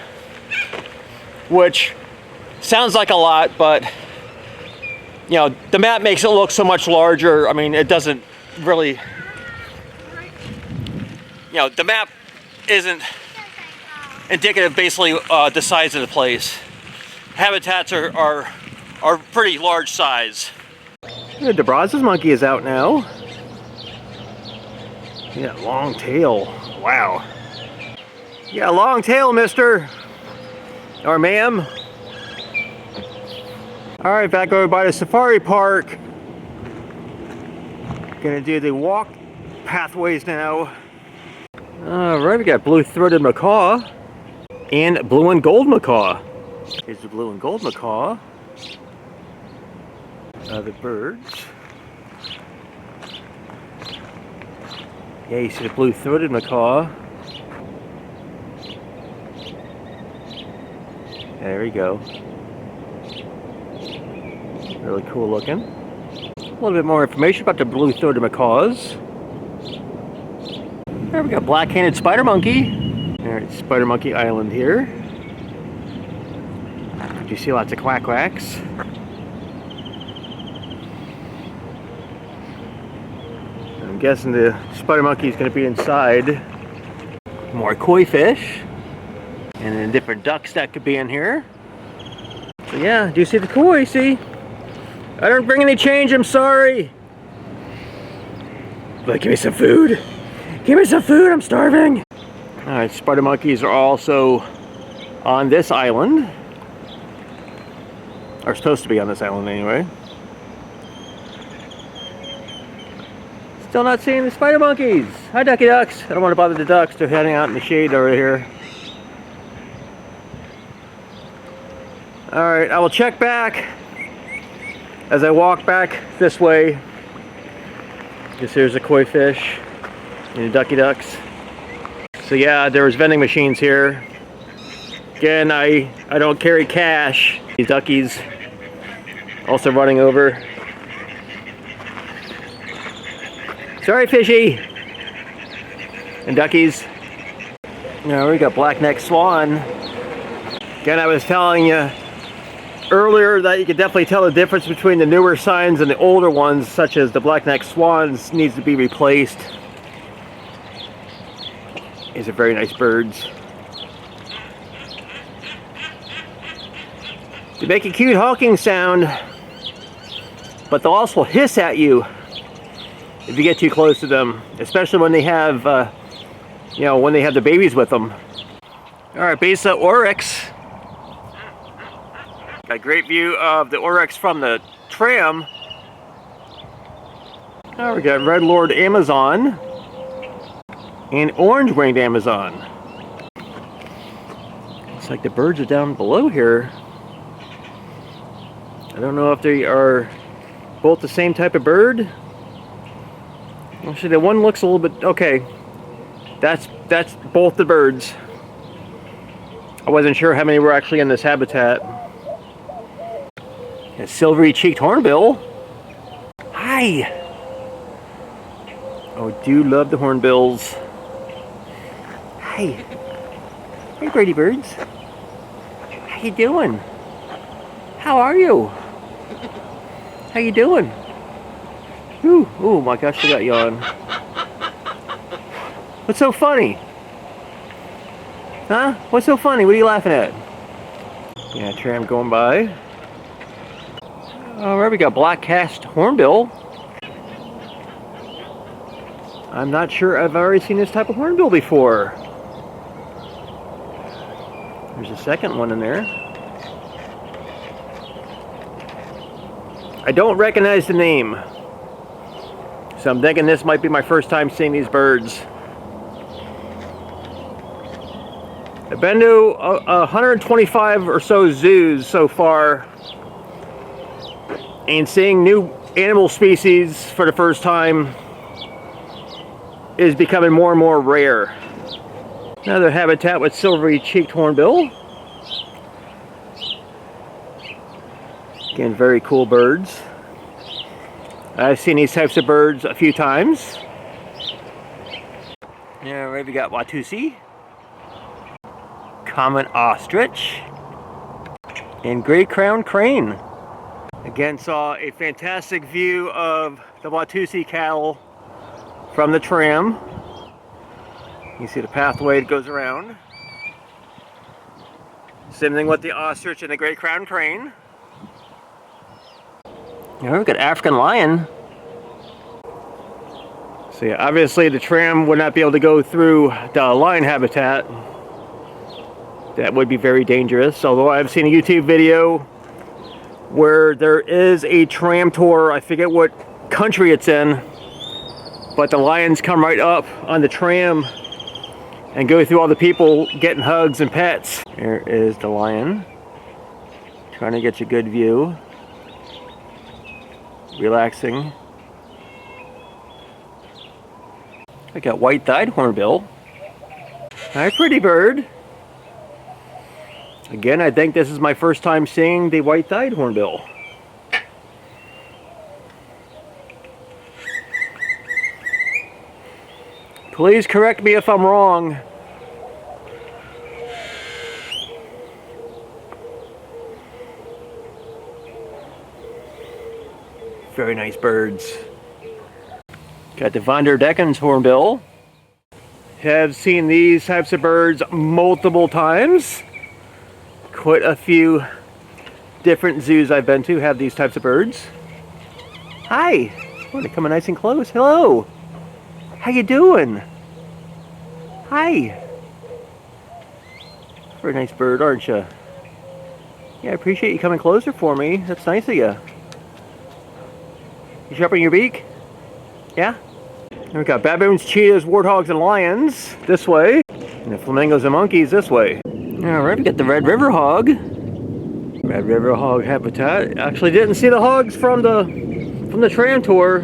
which sounds like a lot, but you know, the map makes it look so much larger. I mean, it doesn't really, you know, the map isn't indicative basically the size of the place. Habitats are pretty large size. The DeBraz's monkey is out now. Yeah, long tail. Wow. Yeah, long tail, mister. Or ma'am. Alright, back over by the safari park. Gonna do the walk pathways now. Alright, we got blue-throated macaw and blue and gold macaw. Here's the blue and gold macaw. The birds. Yeah, you see the blue-throated macaw. There we go. Really cool looking. A little bit more information about the blue-throated macaws. There we got black-handed spider monkey. Alright, Spider Monkey Island here. You see lots of quack-quacks. I'm guessing the spider monkey is going to be inside. More koi fish. And then different ducks that could be in here. So yeah, do you see the koi? See? I didn't bring any change, I'm sorry. But give me some food. Give me some food, I'm starving. Alright, spider monkeys are also on this island. Are supposed to be on this island anyway. Still not seeing the spider monkeys. Hi, ducky ducks. I don't want to bother the ducks. They're heading out in the shade over here. Alright, I will check back as I walk back this way. Just here's the koi fish and the ducky ducks. So yeah, there's vending machines here. Again, I don't carry cash. These duckies also running over. Sorry, fishy. And duckies. Now we got black-necked swan. Again, I was telling you earlier that you could definitely tell the difference between the newer signs and the older ones, such as the black-necked swans needs to be replaced. These are very nice birds. They make a cute honking sound, but they'll also hiss at you if you get too close to them, especially when they have, you know, when they have the babies with them. All right, Besa oryx. A great view of the oryx from the tram. Now we got red lord Amazon and orange-winged Amazon. Looks like the birds are down below here. I don't know if they are both the same type of bird. Actually, the one looks a little bit okay. That's both the birds. I wasn't sure how many were actually in this habitat. A silvery-cheeked hornbill. Hi. Oh, do love the hornbills. Hi. Hey, Brady birds. How you doing? How are you? How you doing? Ooh, oh my gosh, I got you on. What's so funny? Huh? What's so funny? What are you laughing at? Yeah, tram going by. Alright, we got black-cast hornbill. I'm not sure I've already seen this type of hornbill before. There's a second one in there. I don't recognize the name. So I'm thinking this might be my first time seeing these birds. I've been to 125 or so zoos so far. And seeing new animal species for the first time is becoming more and more rare. Another habitat with silvery-cheeked hornbill. Again, very cool birds. I've seen these types of birds a few times. Yeah, right, we got Watusi, common ostrich, and gray crowned crane. Again, saw a fantastic view of the Watusi cattle from the tram. You see the pathway that goes around. Same thing with the ostrich and the gray crowned crane. Here we've got African lion. So yeah, obviously the tram would not be able to go through the lion habitat. That would be very dangerous. Although I've seen a YouTube video where there is a tram tour, I forget what country it's in, but the lions come right up on the tram and go through all the people getting hugs and pets. Here is the lion. Trying to get you a good view. Relaxing. I got white-thighed hornbill. Hi, pretty bird. Again, I think this is my first time seeing the white-thighed hornbill. Please correct me if I'm wrong. Very nice birds. Got the Van der Decken's hornbill. Have seen these types of birds multiple times. Quite a few different zoos I've been to have these types of birds. Hi! Oh, they're coming nice and close. Hello! How you doing? Hi! Very nice bird, aren't you? Yeah, I appreciate you coming closer for me. That's nice of you. You sharpening your beak? Yeah? We've got baboons, cheetahs, warthogs, and lions this way. And the flamingos and monkeys this way. Alright, we got the red river hog. Red river hog habitat. Actually didn't see the hogs from the tram tour.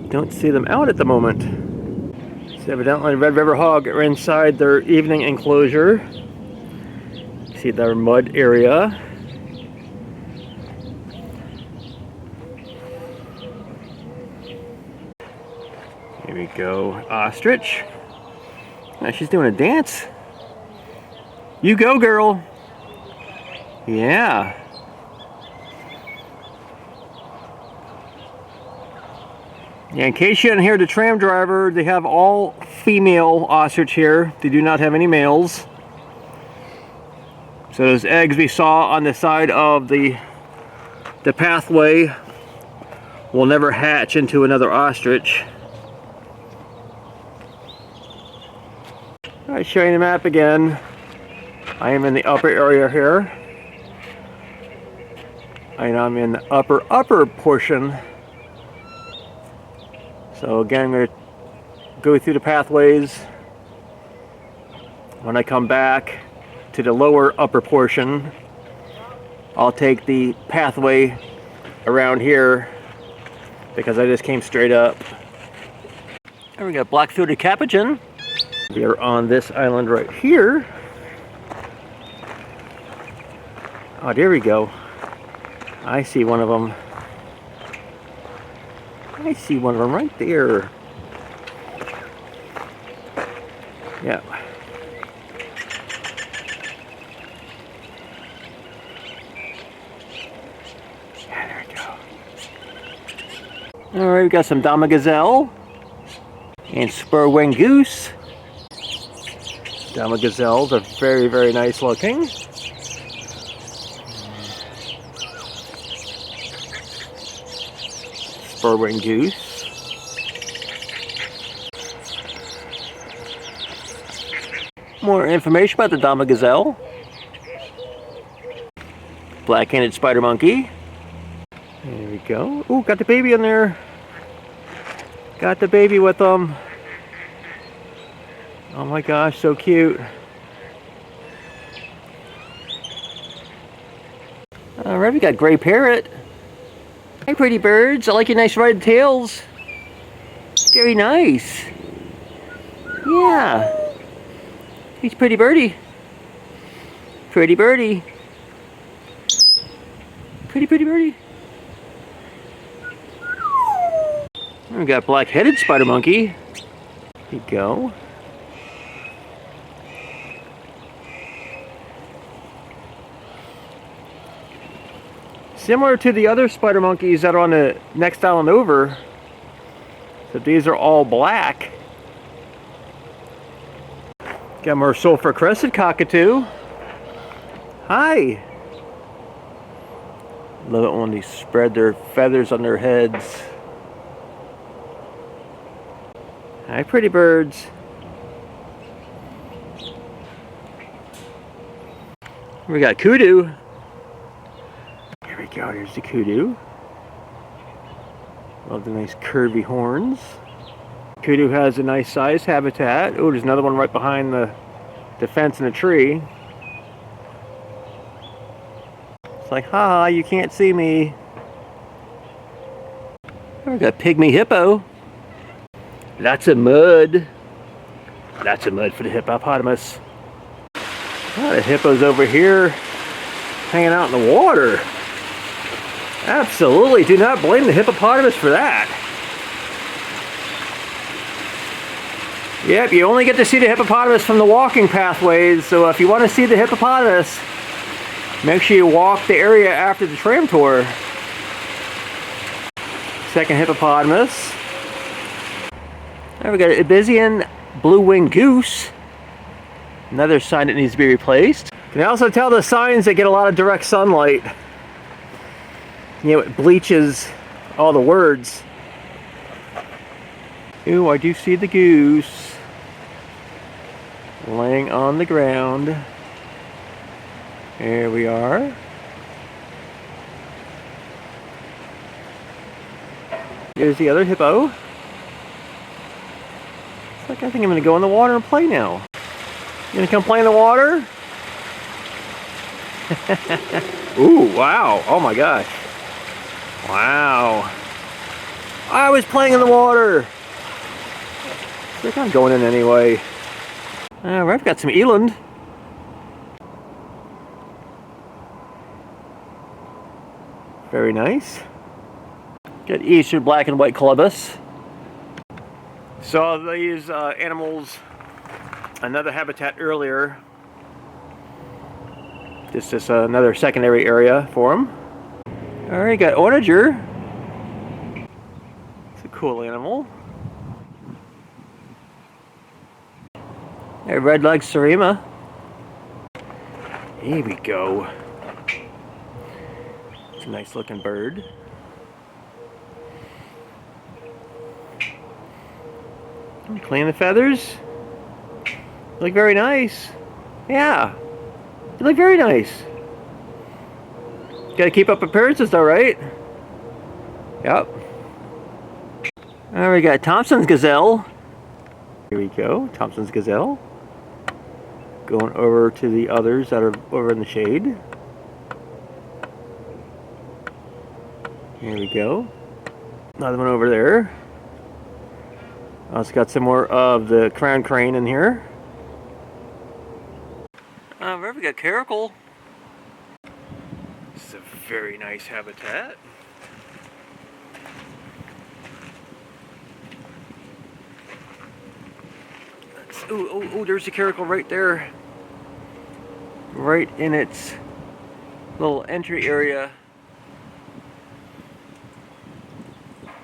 Don't see them out at the moment. So evidently red river hog are inside their evening enclosure. See their mud area. Here we go, ostrich. Oh, she's doing a dance. You go, girl. Yeah. Yeah, in case you didn't hear the tram driver, they have all female ostrich here. They do not have any males. So those eggs we saw on the side of the pathway will never hatch into another ostrich. Alright, showing the map again. I am in the upper area here. And I'm in the upper portion. So again, I'm going to go through the pathways. When I come back to the lower upper portion, I'll take the pathway around here because I just came straight up. And we got black-throated capuchin. We are on this island right here. Oh, there we go. I see one of them. I see one of them right there. Yeah. There we go. Alright, we got some dama gazelle and spur-winged goose. Dama gazelles are very, very nice looking. Spur-winged goose. More information about the dama gazelle. Black-handed spider monkey. There we go. Ooh, got the baby in there. Got the baby with them. Oh my gosh, so cute. Alright, we got gray parrot. Hey pretty birds, I like your nice red tails. Very nice. Yeah. He's pretty birdie. Pretty birdie. Pretty birdie. We got black-headed spider monkey. Here you go. Similar to the other spider monkeys that are on the next island over, so these are all black. Got more sulfur crested cockatoo. Hi. Love it when they spread their feathers on their heads. Hi, pretty birds. We got kudu. Here we go, here's the kudu. Love the nice curvy horns. Kudu has a nice sized habitat. Oh, there's another one right behind the fence in the tree. It's like, ha, you can't see me. We got pygmy hippo. Lots of mud. Lots of mud for the hippopotamus. Oh, the hippo's over here hanging out in the water. Absolutely, do not blame the hippopotamus for that. Yep, you only get to see the hippopotamus from the walking pathways, so if you want to see the hippopotamus, make sure you walk the area after the tram tour. Second hippopotamus. There we got an Ibizzian blue-winged goose. Another sign that needs to be replaced. You can also tell the signs that get a lot of direct sunlight. You know, it bleaches all the words. Ooh, I do see the goose laying on the ground. Here we are. Here's the other hippo. It's like, I think I'm gonna go in the water and play now. You gonna come play in the water? Ooh, wow. Oh my gosh. Wow. I was playing in the water. I think I'm going in anyway. Alright, I've got some eland. Very nice. Got Eastern black and white colobus. Saw these animals, another habitat earlier. This is another secondary area for them. Alright, got onager. It's a cool animal. A red-legged Sarima. Here we go. It's a nice looking bird. Clean the feathers. You look very nice. Yeah. You look very nice. Gotta keep up appearances though, right? Yep. Alright, we got Thompson's gazelle. Here we go, Thompson's gazelle. Going over to the others that are over in the shade. Here we go. Another one over there. Also got some more of the crown crane in here. Where we got caracal. This is a very nice habitat. Oh, there's the caracal right there. Right in its little entry area.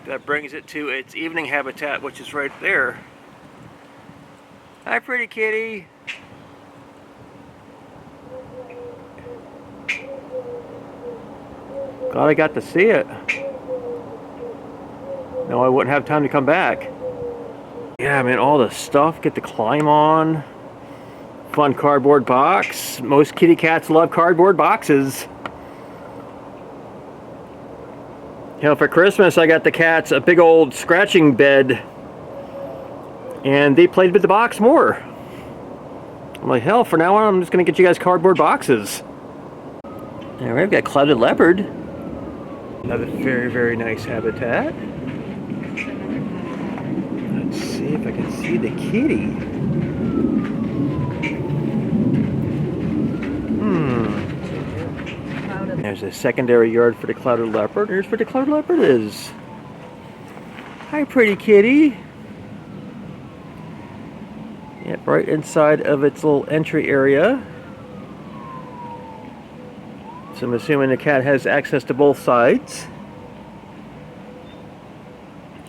That brings it to its evening habitat, which is right there. Hi, pretty kitty. Glad I got to see it. No, I wouldn't have time to come back. Yeah, man, all the stuff, get to climb on. Fun cardboard box. Most kitty cats love cardboard boxes. You know, for Christmas I got the cats a big old scratching bed. And they played with the box more. I'm like, hell, for now on I'm just going to get you guys cardboard boxes. Alright, we've got clouded leopard. Another very, very nice habitat. if I can see the kitty. There's a secondary yard for the clouded leopard. Here's where the clouded leopard is. Hi, pretty kitty. Yep, right inside of its little entry area. So I'm assuming the cat has access to both sides.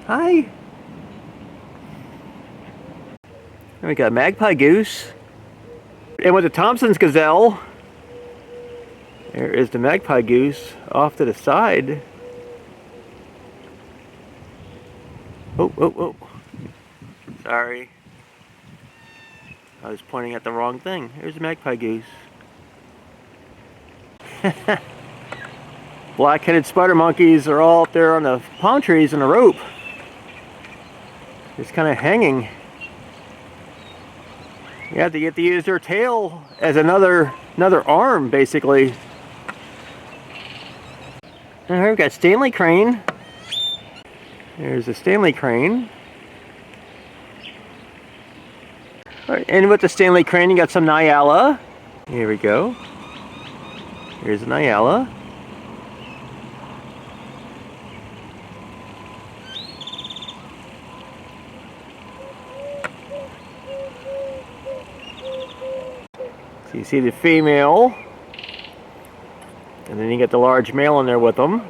Hi. And we got magpie goose. And with the Thompson's gazelle, there is the magpie goose off to the side. Oh, oh, oh. Sorry. I was pointing at the wrong thing. There's the magpie goose. Black-headed spider monkeys are all up there on the palm trees on a rope. Just kind of hanging. Yeah, they get to use their tail as another arm, basically. And here we've got Stanley crane. There's a Stanley crane. All right, and with the Stanley crane, you got some Nyala. Here we go. Here's a Nyala. So you see the female, and then you get the large male in there with them.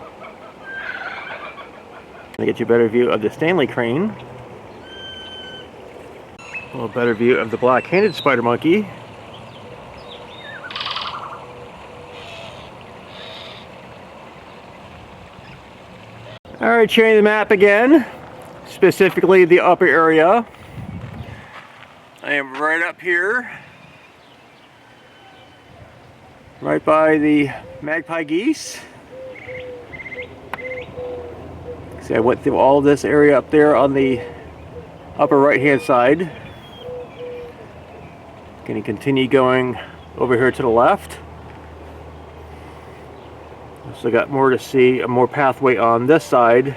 To get you a better view of the Stanley crane. A little better view of the black-handed spider monkey. Alright, showing the map again, specifically the upper area. I am right up here, right by the magpie geese. See, I went through all of this area up there on the upper right hand side. Going to continue going over here to the left. So got more to see, more pathway on this side.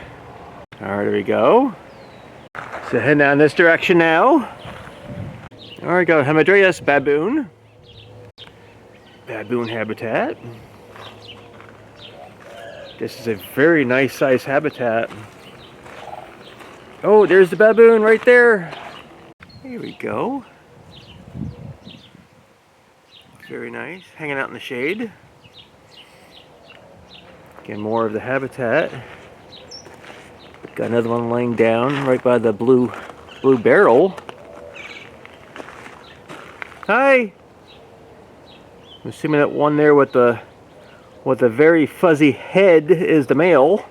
Alright, there we go. So heading down this direction now. Alright, got Hamadryas baboon. Baboon habitat. This is a very nice size habitat. Oh, there's the baboon right there. Here we go. Very nice, hanging out in the shade. Again, more of the habitat. Got another one laying down right by the blue barrel. Hi. I'm assuming that one there with the very fuzzy head is the male.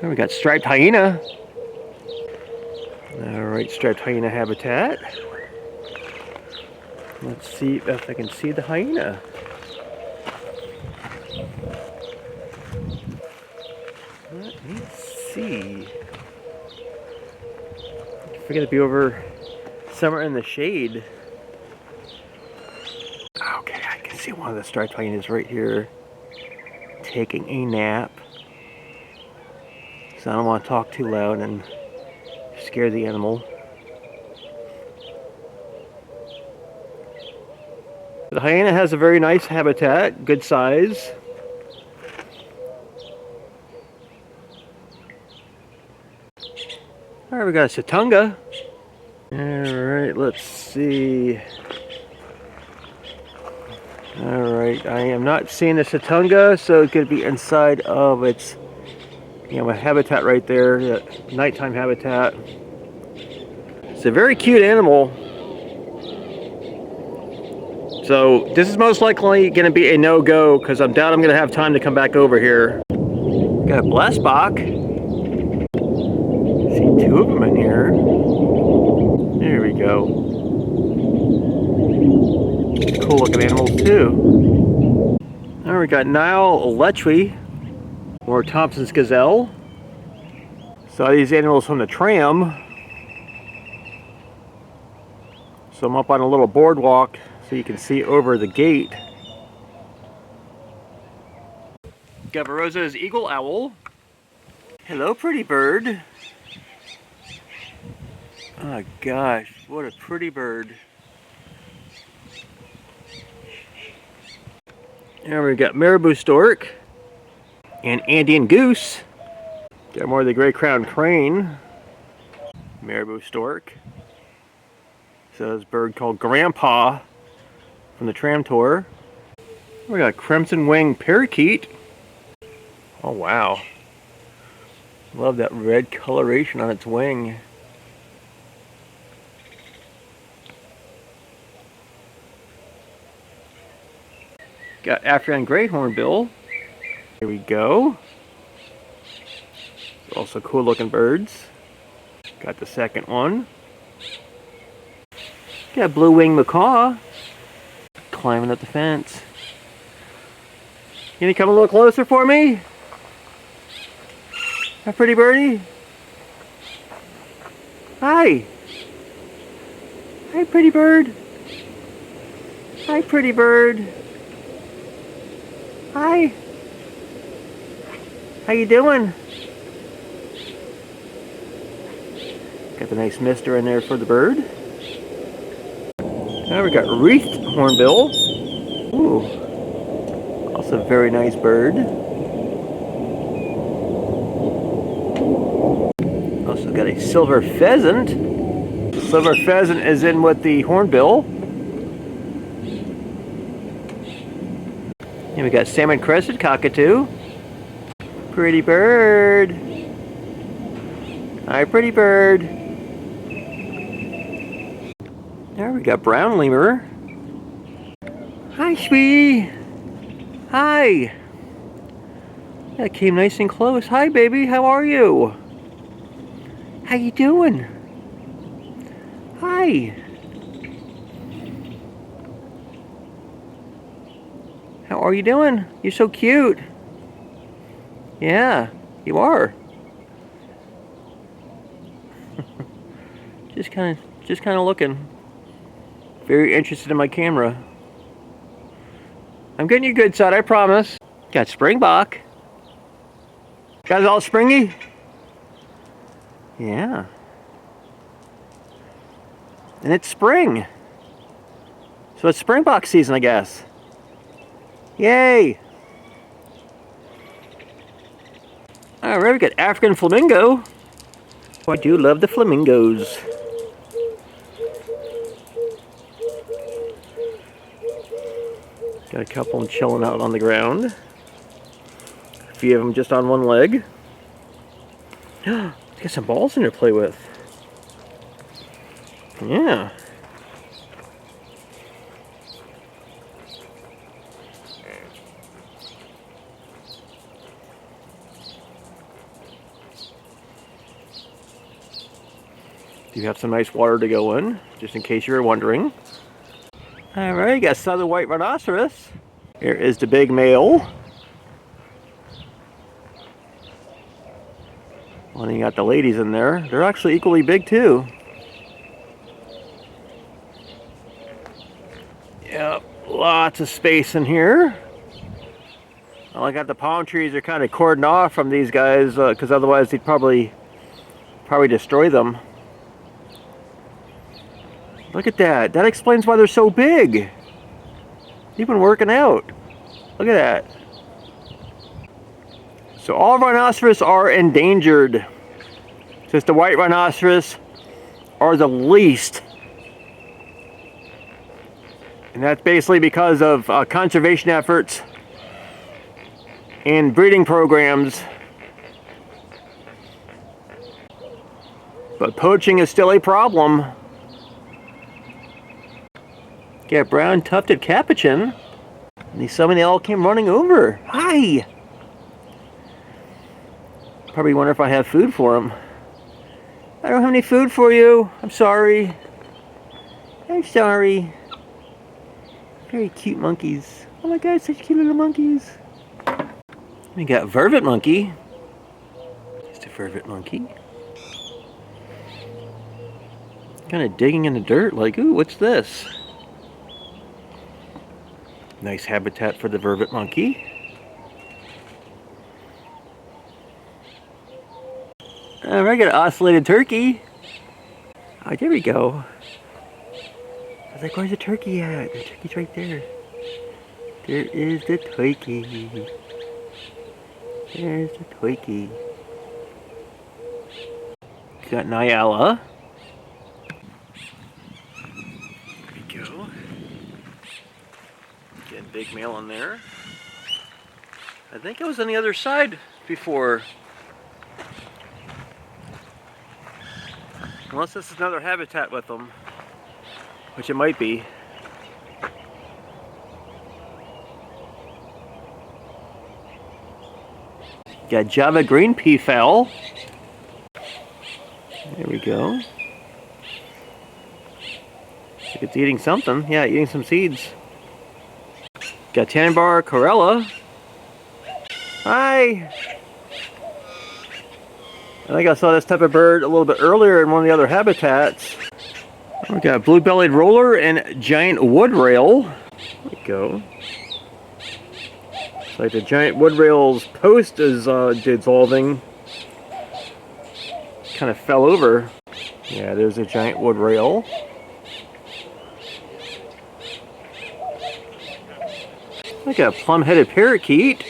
And we got striped hyena. Alright, striped hyena habitat. Let's see if I can see the hyena. Let me see. I forget to be over somewhere in the shade. Okay, I can see one of the striped hyenas right here taking a nap. So I don't want to talk too loud and scare the animal. The hyena has a very nice habitat, good size. Alright, we got a Satunga. Alright, let's see. Alright, I am not seeing the Satunga, so it could be inside of its, a habitat right there, nighttime habitat. It's a very cute animal. So this is most likely going to be a no-go because I doubt I'm going to have time to come back over here. Got a Blessbach. See two of them in here. There we go. Cool looking animals too. Now we got Nile Lechwe, or Thompson's gazelle. Saw these animals from the tram. So I'm up on a little boardwalk so you can see over the gate. Gabarosa's eagle owl. Hello, pretty bird. Oh gosh, what a pretty bird. Here we got marabou stork and Andean goose. Got more of the gray crowned crane. Marabou stork. So this bird called Grandpa from the tram tour. We got crimson winged parakeet. Oh wow. Love that red coloration on its wing. Got African gray hornbill. Here we go. Also cool looking birds. Got the second one. Got blue winged macaw. Climbing up the fence. Can you come a little closer for me? A pretty birdie? Hi! Hi, pretty bird. Hi, pretty bird. Hi. How you doing? Got the nice mister in there for the bird. Now we got wreathed hornbill. Ooh. Also a very nice bird. Also got a silver pheasant. Silver pheasant is in with the hornbill. And we got salmon crested cockatoo. Pretty bird. Hi, pretty bird. There we got brown lemur. Hi, sweetie. Hi. That came nice and close. Hi, baby. How are you? How you doing? Hi. How are you doing? You're so cute. Yeah, you are. just kind of looking. Very interested in my camera. I'm getting you good side, I promise. Got springbok. Guys all springy? Yeah. And it's spring. So it's springbok season, I guess. Yay! Alright, we got African flamingo. Oh, I do love the flamingos. Got a couple of them chilling out on the ground. A few of them just on one leg. Got some balls in there to play with. Yeah. You have some nice water to go in, just in case you were wondering. Alright, got southern white rhinoceros. Here is the big male. Well, then you got the ladies in there. They're actually equally big too. Yep, lots of space in here. Well, I got the palm trees are kind of cordoned off from these guys because otherwise they'd probably destroy them. Look at that. That explains why they're so big. They've been working out. Look at that. So all rhinoceros are endangered. Just the white rhinoceros are the least. And that's basically because of conservation efforts and breeding programs. But poaching is still a problem. Got brown tufted capuchin. And some of they all came running over. Hi! Probably wonder if I have food for them. I don't have any food for you. I'm sorry. I'm sorry. Very cute monkeys. Oh my god, such cute little monkeys. We got vervet monkey. Just a vervet monkey. Kind of digging in the dirt like, ooh, what's this? Nice habitat for the vervet monkey. I got an ocellated turkey. Oh, there we go. I was like, where's the turkey at? The turkey's right there. There is the turkey. There's the turkey. Got Nyala. There we go. Get a big male in there. I think it was on the other side before. Unless this is another habitat with them, which it might be. Got Java green peafowl. There we go. Looks like it's eating something. Yeah, eating some seeds. Got Tanbar Corella. Hi! I think I saw this type of bird a little bit earlier in one of the other habitats. We got blue-bellied roller and giant wood rail. There we go. It's like the giant wood rail's post is dissolving. Kind of fell over. Yeah, there's a giant wood rail. Like a plum-headed parakeet.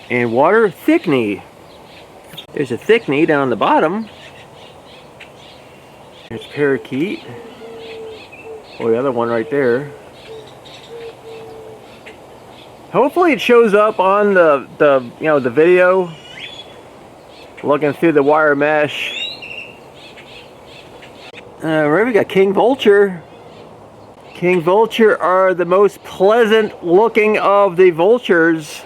And water thickney. There's a thickney down the bottom. There's parakeet. Oh, the other one right there. Hopefully it shows up on the video. Looking through the wire mesh. Right, we got king vulture. King vulture are the most pleasant looking of the vultures.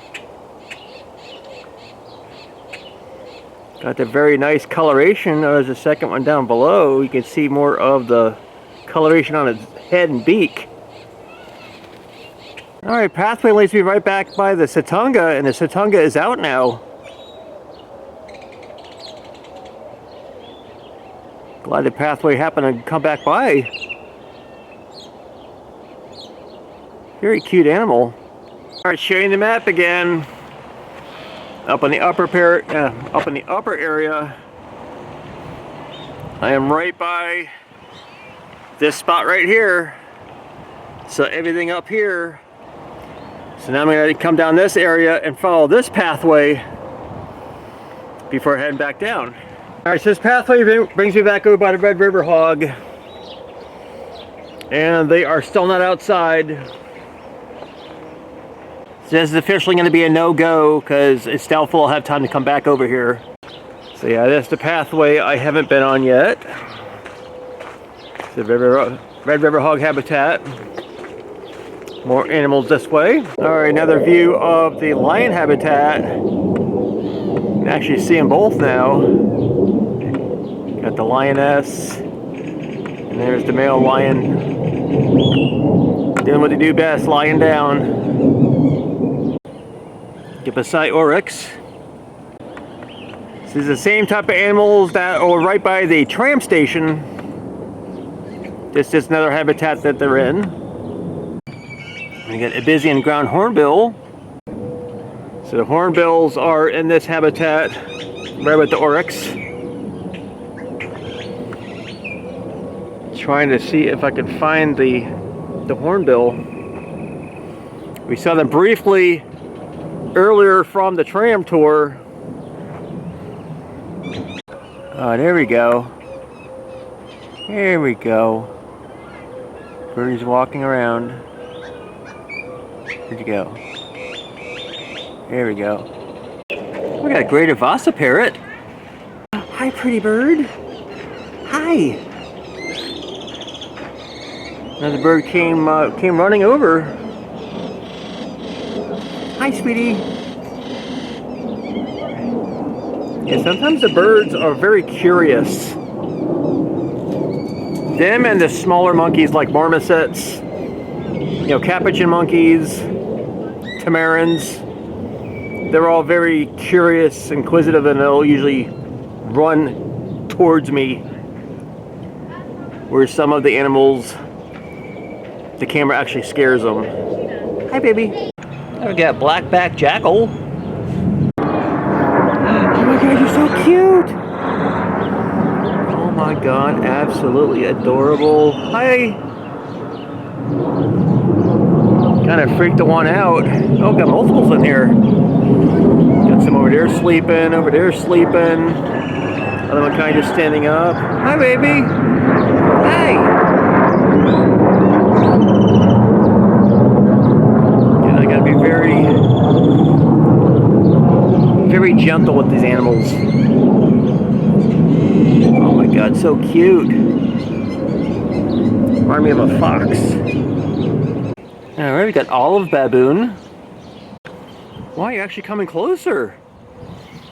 Got the very nice coloration. There's a second one down below. You can see more of the coloration on its head and beak. Alright, pathway leads me right back by the Satunga, and the Satunga is out now. Glad the pathway happened to come back by. Very cute animal. Alright, showing the map again. Up in the upper area, I am right by this spot right here. So everything up here. So now I'm going to come down this area and follow this pathway before heading back down. Alright, so this pathway brings me back over by the Red River hog. And they are still not outside. So this is officially going to be a no-go because it's doubtful I'll have time to come back over here. So yeah, that's the pathway I haven't been on yet. It's the Red River hog habitat. More animals this way. Alright, another view of the lion habitat. You can actually see them both now. Got the lioness. And there's the male lion. Doing what they do best, lying down. Get oryx. This is the same type of animals that are right by the tram station. This is another habitat that they're in. We got Abyssinian ground hornbill. So the hornbills are in this habitat right with the oryx. Trying to see if I can find the hornbill. We saw them briefly earlier from the tram tour. Oh, there we go. There we go. Birdie's walking around. Where'd you go? There we go. We got a great Avasa parrot. Hi, pretty bird. Hi. Another bird came running over. Hi, sweetie. Yeah, sometimes the birds are very curious. Them and the smaller monkeys like marmosets, capuchin monkeys, tamarins, they're all very curious, inquisitive, and they'll usually run towards me. Whereas some of the animals, the camera actually scares them. Hi, baby. We got black-backed jackal. Oh my god, you're so cute! Oh my god, absolutely adorable. Hi! Kind of freaked the one out. Oh, got multiples in here. Got some over there sleeping, over there sleeping. Other one kind of just standing up. Hi, baby! Hey! And I gotta be very gentle with these animals. Oh my god, so cute. Remind me of a fox. Alright, we got olive baboon. Wow, you're actually coming closer.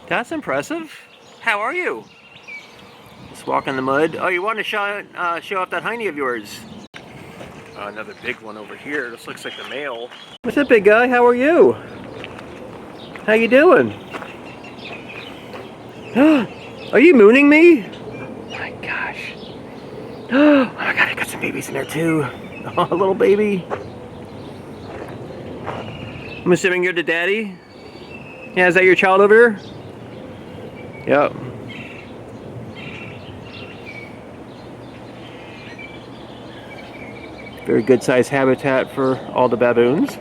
That's impressive. How are you? Just walk in the mud. Oh, you want to show off that hiney of yours? Another big one over here. This looks like the male. What's up, big guy? How are you? How you doing? Are you mooning me? My gosh. Oh my god, I got some babies in there too. Oh, a little baby. I'm assuming you're the daddy? Yeah, is that your child over here? Yep. Very good sized habitat for all the baboons.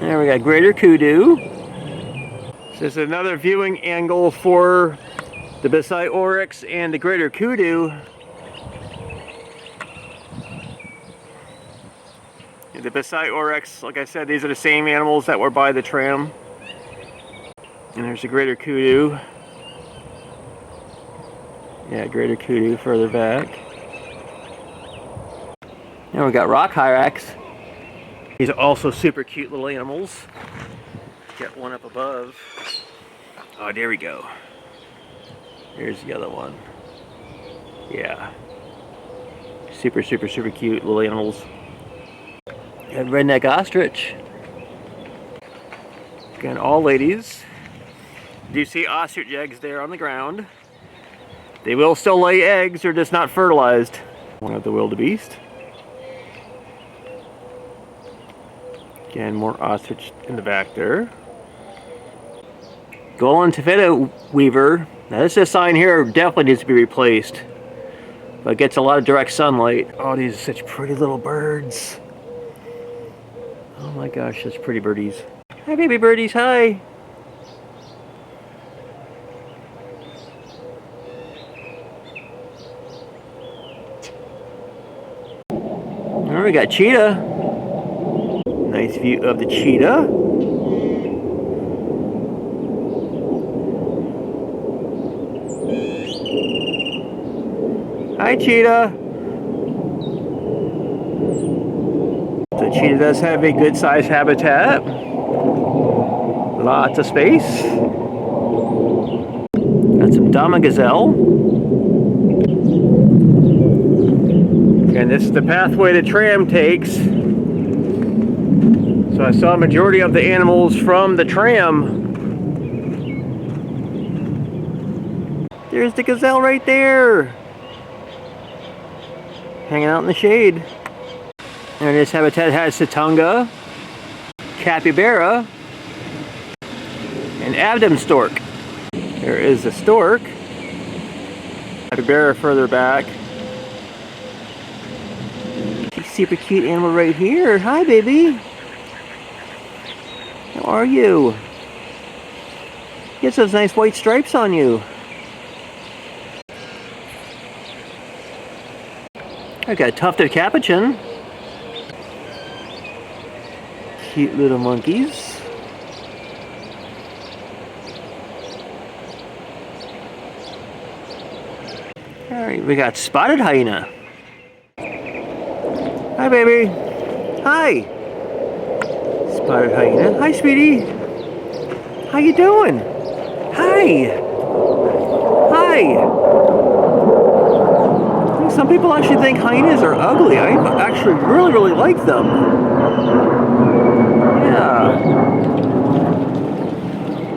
There we got greater kudu. This is another viewing angle for the Bisai oryx and the greater kudu. The Bisai oryx, like I said, these are the same animals that were by the tram. And there's the greater kudu. Yeah, greater kudu further back. Now we got rock hyrax. These are also super cute little animals. Got one up above. Oh, there we go. Here's the other one. Yeah. Super cute little animals. And redneck ostrich. Again, all ladies. Do you see ostrich eggs there on the ground? They will still lay eggs, they're just not fertilized. One of the wildebeest. Again, more ostrich in the back there. Golden taffeta weaver. Now this is a sign here, definitely needs to be replaced. But it gets a lot of direct sunlight. Oh, these are such pretty little birds. Oh my gosh, such pretty birdies. Hi, baby birdies, hi. There we got cheetah. Nice view of the cheetah. Hi, cheetah. The cheetah does have a good sized habitat. Lots of space. Got some Dama gazelle. And this is the pathway the tram takes. So I saw a majority of the animals from the tram. There's the gazelle right there. Hanging out in the shade. And this habitat has Satunga, capybara, and Abdom stork. There is the stork. Capybara further back. Super cute animal right here. Hi, baby. How are you? You get those nice white stripes on you. I got a tufted capuchin. Cute little monkeys. Alright, we got spotted hyena. Hi, baby. Hi. Spotted hyena. Hi, sweetie. How you doing? Hi. Hi. Some people actually think hyenas are ugly. I actually really like them. Yeah.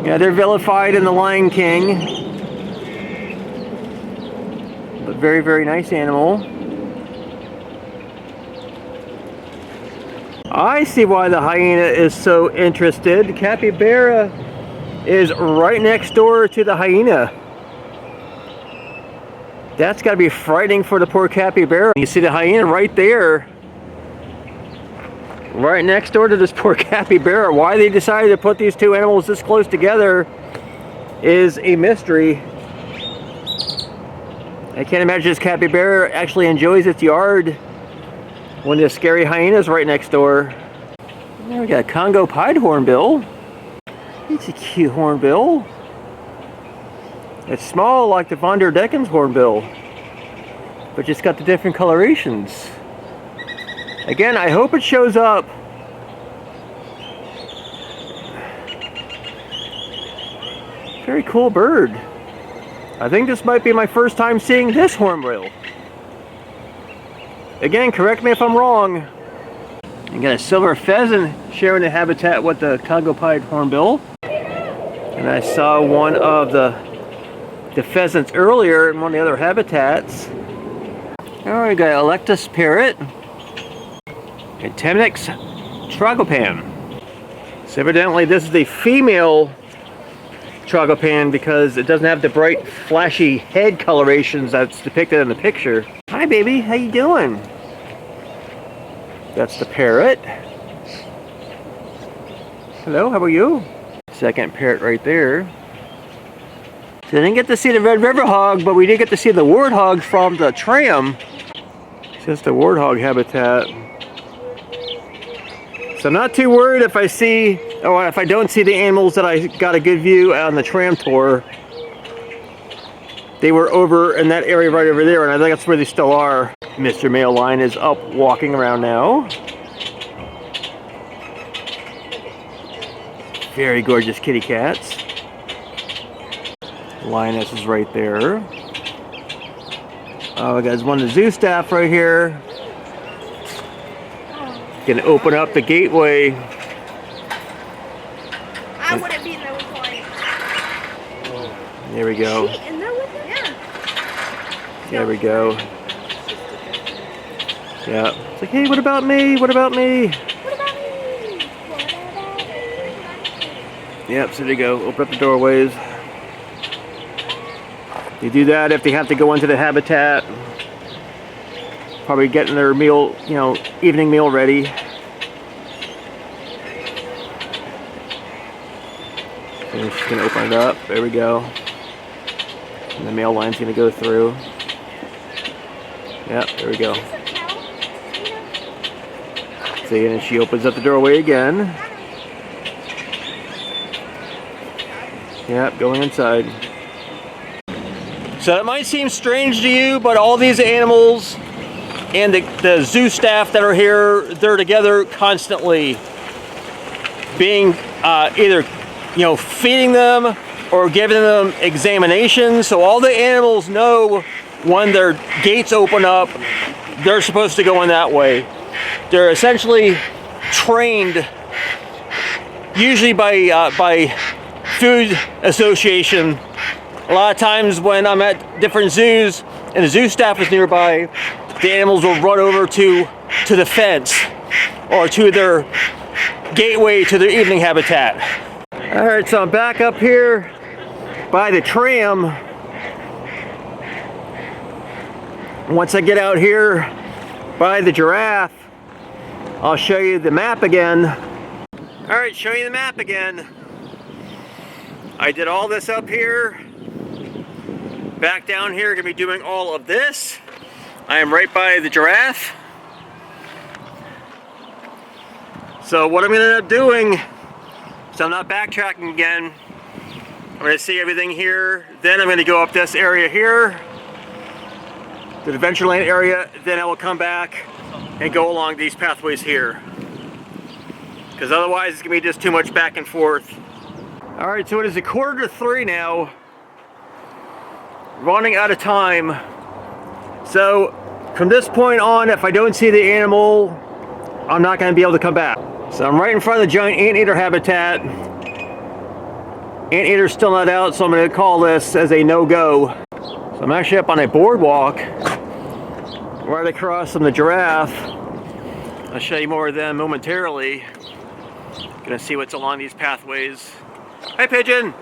Yeah, they're vilified in The Lion King. But very nice animal. I see why the hyena is so interested. Capybara is right next door to the hyena. That's got to be frightening for the poor capybara. You see the hyena right there, right next door to this poor capybara. Why they decided to put these two animals this close together is a mystery. I can't imagine this capybara actually enjoys its yard when the scary hyena's right next door. There we got a Congo pied hornbill. It's a cute hornbill. It's small like the Von der Decken's hornbill, but just got the different colorations. Again, I hope it shows up. Very cool bird. I think this might be my first time seeing this hornbill. Again, correct me if I'm wrong. You got a silver pheasant sharing the habitat with the Congo pied hornbill. And I saw one of the pheasants earlier in one of the other habitats. Oh, we got Electus parrot and Temnix tragopan. So evidently this is the female tragopan because it doesn't have the bright flashy head colorations that's depicted in the picture. Hi baby, how you doing? That's the parrot. Hello, how are you? Second parrot right there. So I didn't get to see the red river hog, but we did get to see the warthog from the tram. It's just a warthog habitat. So I'm not too worried if I see, or if I don't see the animals that I got a good view on the tram tour. They were over in that area right over there, and I think that's where they still are. Mr. Male Lion is up walking around now. Very gorgeous kitty cats. Lioness is right there. Oh, guys, one of the zoo staff right here. Gonna open up the gateway. I wouldn't be there with one. There we go. She in there with him? Yeah. There we go. Yeah. It's like, hey, what about me? What about me? What about me? Yep, so there you go. Open up the doorways. They do that if they have to go into the habitat. Probably getting their meal, you know, evening meal ready. So we're just gonna open it up. There we go. And the male line's gonna go through. Yep, there we go. See, and then she opens up the doorway again. Yep, going inside. So it might seem strange to you, but all these animals and the zoo staff that are here, they're together constantly, being either, you know, feeding them or giving them examinations. So all the animals know when their gates open up, they're supposed to go in that way. They're essentially trained, usually by food association. A lot of times when I'm at different zoos and the zoo staff is nearby, the animals will run over to the fence or to their gateway to their evening habitat. Alright, so I'm back up here by the tram. Once I get out here by the giraffe, I'll show you the map again. Alright, show you the map again. I did all this up here. Back down here, gonna be doing all of this. I am right by the giraffe. So what I'm gonna end up doing, so I'm not backtracking again. I'm gonna see everything here. Then I'm gonna go up this area here, the Adventureland area. Then I will come back and go along these pathways here. Because otherwise it's gonna be just too much back and forth. All right, so it is 2:45 now. Running out of time. So from this point on, if I don't see the animal, I'm not going to be able to come back. So I'm right in front of the giant anteater habitat. Anteater's still not out, so I'm going to call this as a no-go. So I'm actually up on a boardwalk right across from the giraffe. I'll show you more of them momentarily. Gonna see what's along these pathways. Hi, pigeon!